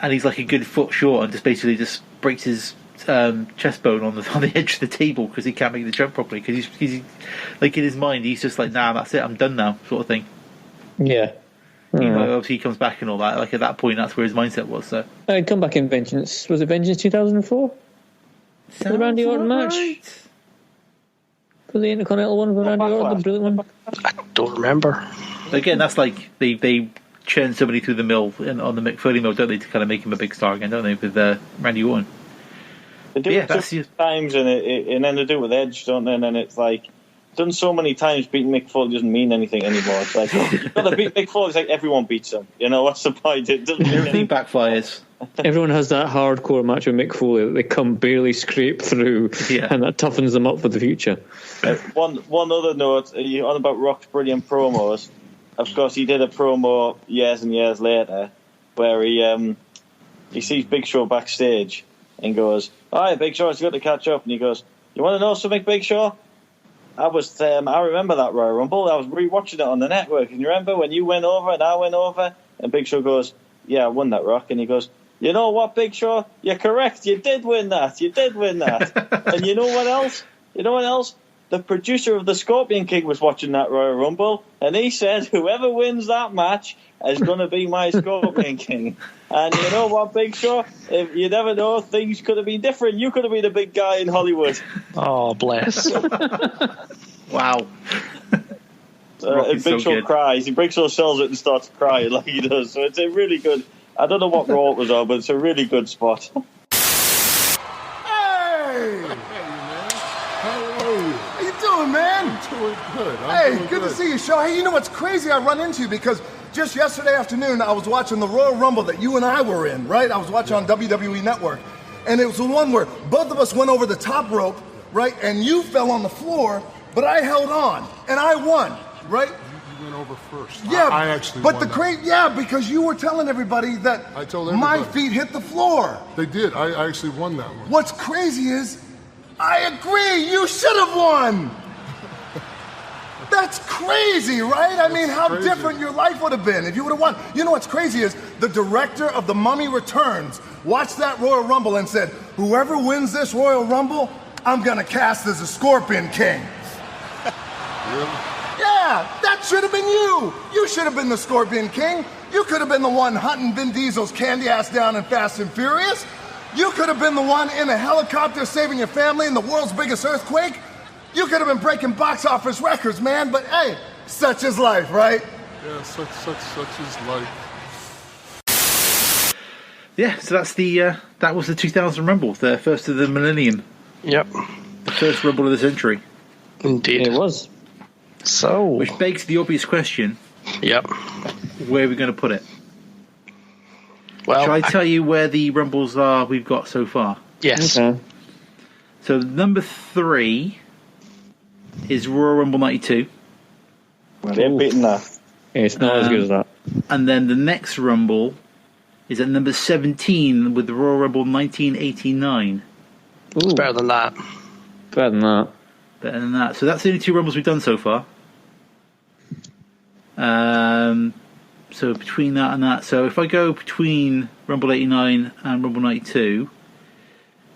and he's like a good foot short, and just basically breaks his chest bone on the edge of the table because he can't make the jump properly. Because he's like in his mind, he's just like, nah, that's it, I'm done now, sort of thing. Yeah. Obviously he comes back and all that. Like at that point, that's where his mindset was. So he'd come back in Vengeance. Was it Vengeance 2004? The Randy Orton match for the Intercontinental one with Randy Orton, the brilliant one. I don't remember. Again, that's like they churn somebody through the mill on the Mick Foley mill, don't they, to kind of make him a big star again, don't they, with Randy Orton? They do it times, and then they do it with Edge, don't they? And then it's like, done so many times, beating Mick Foley doesn't mean anything anymore. It's like, got to beat Mick Foley. It's like everyone beats him. You know, what's the point? It doesn't mean everything backfires. Everyone has that hardcore match with Mick Foley that they come barely scrape through, and that toughens them up for the future. One other note, you on about Rock's brilliant promos. Of course, he did a promo years and years later where he sees Big Show backstage and goes, "Hi, Big Show, it's good to catch up." And he goes, "You want to know something, Big Show? I remember that Royal Rumble. I was rewatching it on the network. And you remember when you went over and I went over?" And Big Show goes, "Yeah, I won that, Rock." And he goes, "You know what, Big Show? You're correct. You did win that. You did win that." And you know what else? The producer of the Scorpion King was watching that Royal Rumble, and he said, "Whoever wins that match is going to be my Scorpion King." And you know what, Big Show? If you never know, things could have been different. You could have been a big guy in Hollywood. Oh, bless. Wow. Big Show cries. Big Show sells it and starts crying like he does. So it's a really good. I don't know what role it was on, but it's a really good spot. Man, doing good. Hey, good to see you, Shaw. Hey, you know what's crazy? I run into you because just yesterday afternoon I was watching the Royal Rumble that you and I were in, right? I was watching on WWE Network, and it was the one where both of us went over the top rope, right? And you fell on the floor, but I held on and I won, right? You went over first. Yeah, I actually. But because you were telling everybody that I told everybody. My feet hit the floor. They did. I actually won that one. What's crazy is, I agree. You should have won. That's crazy, right? I mean, how different your life would have been if you would have won. You know what's crazy is the director of The Mummy Returns watched that Royal Rumble and said, "Whoever wins this Royal Rumble, I'm going to cast as a Scorpion King." Really? Yeah, that should have been you. You should have been the Scorpion King. You could have been the one hunting Vin Diesel's candy ass down in Fast and Furious. You could have been the one in a helicopter saving your family in the world's biggest earthquake. You could have been breaking box office records, man, but hey, such is life, right? Yeah, such is life. Yeah, so that's that was the 2000 Rumble, the first of the millennium. Yep. The first Rumble of the century. Indeed. It was. So. Which begs the obvious question. Yep. Where are we going to put it? Well, shall I tell you where the Rumbles are we've got so far? Yes. Okay. So number 3 is Royal Rumble 92. Well, they've beaten that. It's not as good as that. And then the next Rumble is at number 17 with the Royal Rumble 1989. It's better than that. Better than that. Better than that. So that's the only 2 Rumbles we've done so far. So between that and that, so if I go between Rumble 89 and Rumble 92,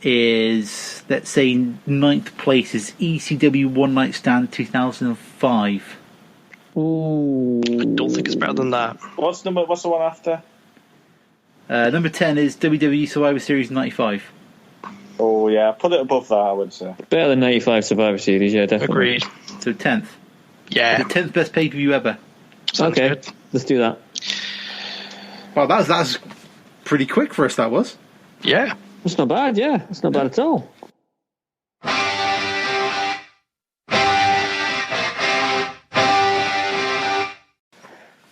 is, let's say, 9th place is ECW One Night Stand 2005. Ooh. I don't think it's better than that. What's the one after? Number 10 is WWE Survivor Series 95. Oh yeah, put it above that, I would say. Better than 95 Survivor Series, yeah, definitely. Agreed. So 10th. Yeah. The 10th best pay-per-view ever. Sounds okay, good. Let's do that. Well, that's pretty quick for us, that was. Yeah. It's not bad, yeah. It's not bad at all.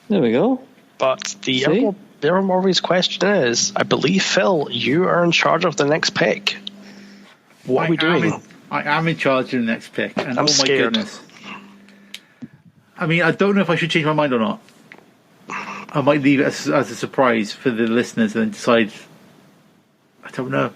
There we go. But the Ever Morbius question is, I believe, Phil, you are in charge of the next pick. What are we doing? I am in charge of the next pick. And I'm scared. My goodness. I mean, I don't know if I should change my mind or not. I might leave it as a surprise for the listeners and then decide. I don't know,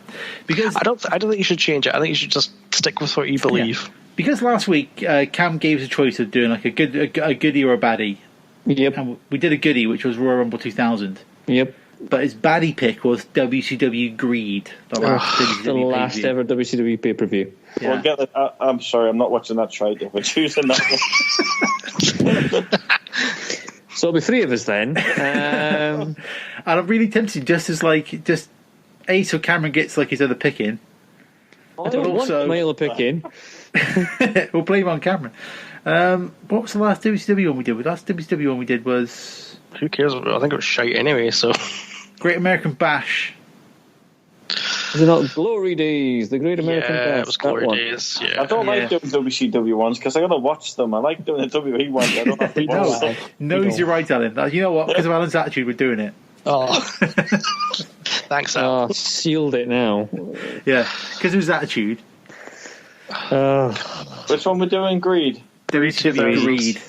because I don't think you should change it. I think you should just stick with what you believe. Yeah. Because last week Cam gave us a choice of doing like a goodie or a baddie. Yep. And we did a goodie, which was Royal Rumble 2000. Yep. But his baddie pick was WCW Greed, the last ever WCW pay-per-view. Yeah. Well, I'm sorry, I'm not watching that trade. We're choosing that one. So it'll be three of us then. And I'm really tempted, so Cameron gets like his other pick in. I don't want my other pick in. We'll blame on Cameron. What was the last WCW one we did? The last WCW one we did was... Who cares? I think it was shite anyway, so... Great American Bash. Is it not Glory Days? The Great American Bash? Yeah, it was Glory Days, yeah. I don't like doing WCW ones because I got to watch them. I like doing the WWE ones. I don't have to watch them. Knows you're right, Alan. You know what? Because of Alan's attitude, we're doing it. Oh. Thanks, Al. Oh, sealed it now. Yeah, because of his attitude. Which one we're doing? Greed? WCW Greed.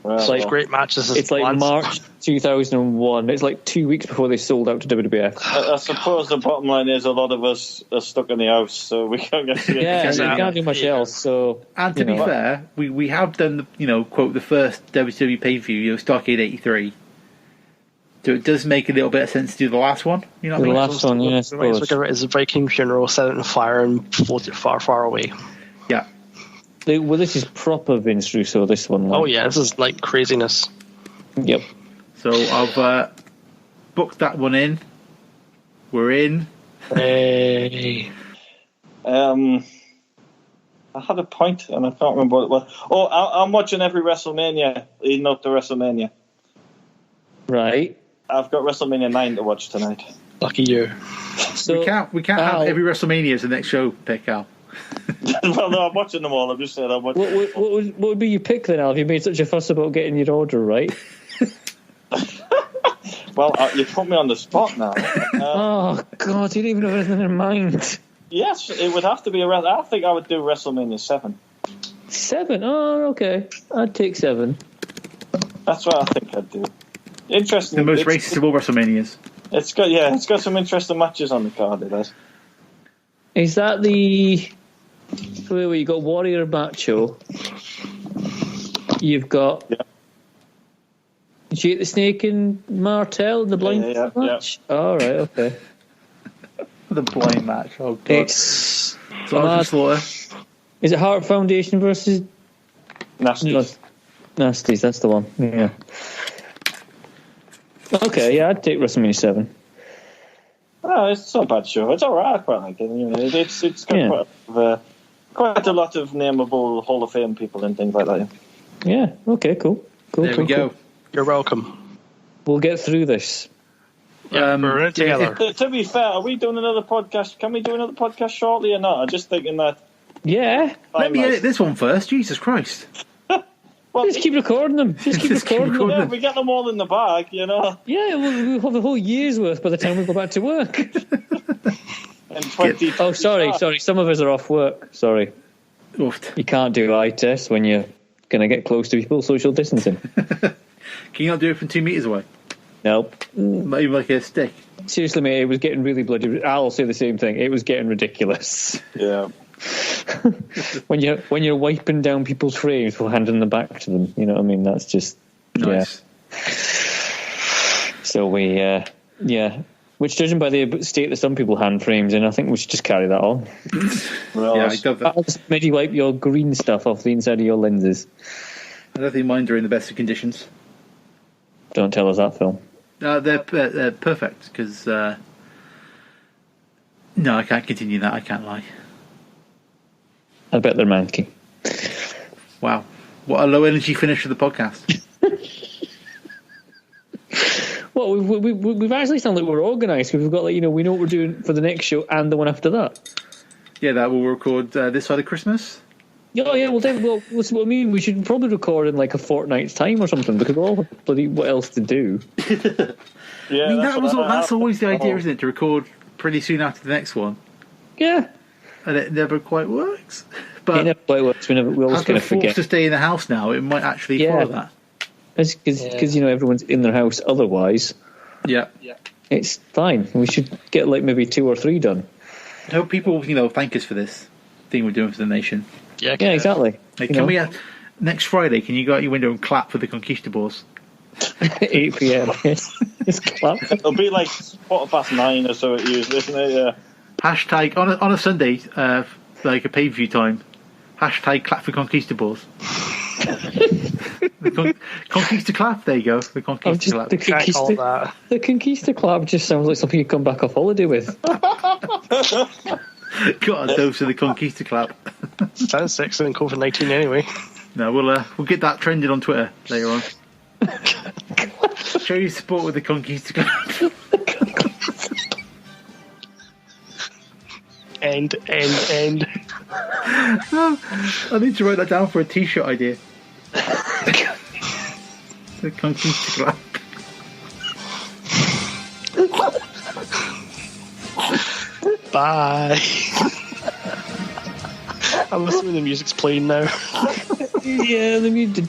It's like great matches. It's like March 2001. It's like 2 weeks before they sold out to WWF. I suppose the bottom line is a lot of us are stuck in the house, so we can't get to it. Yeah, you can't do much else. So, and to be fair, we have done quote the first WCW pay-per-view, Starrcade '83. So it does make a little bit of sense to do the last one. You know what I mean? The last one, yeah. It's a Viking funeral, set it on fire, and float it far, far away. Yeah. Well, this is proper Vince Russo, this one. Oh, yeah, this is like craziness. Yep. So I've booked that one in. We're in. Hey. I had a point, and I can't remember what it was. Oh, I'm watching every WrestleMania leading up to WrestleMania. Right. I've got WrestleMania 9 to watch tonight. Lucky you. So we can't have every WrestleMania as the next show pick, Al. Well, no, I'm watching them all. I've just said I'm watching. What would be your pick then, Al? Have you made such a fuss about getting your order right? Well, you put me on the spot now. Oh, God, you don't even have anything in mind. Yes, it would have to be around. I think I would do WrestleMania 7. 7? Oh, okay. I'd take 7. That's what I think I'd do. Interesting. The most racist of all WrestleManias. It's got some interesting matches on the card. It has. Is that the where you got Warrior Macho? You've got Jake the Snake and Martel in the blind match. Yeah. All right, okay. The blind match. Oh God. It's Slaughter. Is it Heart Foundation versus Nasties? Nasties, that's the one. Yeah. Okay, yeah, I'd take WrestleMania 7. Oh, it's not a bad show. It's alright. I quite like it. It's got quite a lot of nameable Hall of Fame people and things like that. Yeah. Okay. Cool. There we go. You're welcome. We'll get through this. Yeah, we're in it together. To be fair, are we doing another podcast? Can we do another podcast shortly or not? I'm just thinking that. Yeah. Let me edit this one first. Jesus Christ. Well, just keep recording them. Just keep recording them. Yeah, we get them all in the bag, you know. Yeah, we'll have a whole year's worth by the time we go back to work. Oh, sorry. Some of us are off work. Sorry. Oofed. You can't do eye tests when you're going to get close to people, social distancing. Can you not do it from 2 meters away? Nope. Not even like a stick. Seriously, mate, it was getting really bloody. I'll say the same thing. It was getting ridiculous. Yeah. when you're wiping down people's frames while handing them back to them, you know what I mean? That's just nice. So we, which judging by the state that some people hand frames in, I think we should just carry that on. Well, yeah, I love that. I'll just maybe wipe your green stuff off the inside of your lenses. I don't think mine are in the best of conditions. Don't tell us that, Phil. They're perfect, because... no, I can't continue that, I can't lie. I bet they're manky. Wow. What a low-energy finish to the podcast. Well, we've actually sounded like we're organised. We've got, we know what we're doing for the next show and the one after that. Yeah, that will record this side of Christmas. Yeah, well, what's what I mean? We should probably record in like a fortnight's time or something, because we're all bloody what else to do. Yeah, I mean, that's always the idea, isn't it? To record pretty soon after the next one. Yeah. And it never quite works. But it never quite works. We always kind of forget. Forced to stay in the house now, it might actually follow that. Because everyone's in their house otherwise. Yeah. It's fine. We should get like maybe 2 or 3 done. I hope people, thank us for this thing we're doing for the nation. Yeah, exactly. Like, can we next Friday? Can you go out your window and clap for the Conquistabores? 8 p.m. Just clap. It'll be like 9:15 or so at usually, isn't it? Yeah. Hashtag on a Sunday, like a pay-per-view time. Hashtag clap for Conquistabores. The Conquista clap. There you go. The Conquista clap. The Conquista clap just sounds like something you come back off holiday with. Got a dose of the Conquista clap. Sounds sexy than COVID-19 anyway. No, we'll get that trending on Twitter later on. Show your support with the Conquista clap. End. I need to write that down for a t-shirt idea. The Conquista clap. Bye. I'm assuming the music's playing now. Yeah, the music.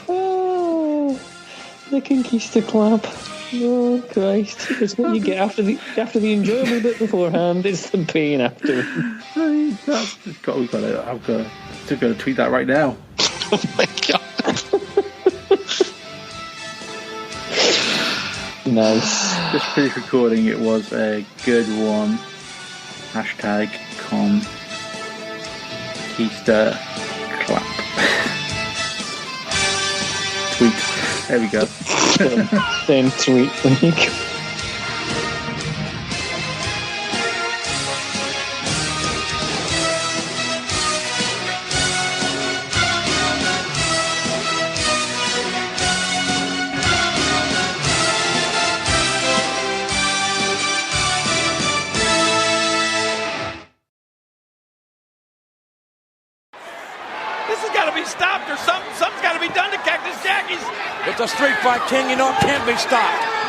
Oh, the Conquista clap. Oh Christ! It's what you get after the enjoyable bit beforehand. It's the pain after. I'm going to tweet that right now. Oh my god! Nice. Just finished recording. It was a good one. Hashtag Conquista clap. Tweet. There we go. Then tweet. This has got to be stopped, or something's got to be done to Cactus Jack. It's a street fight, King. You know it can't be stopped.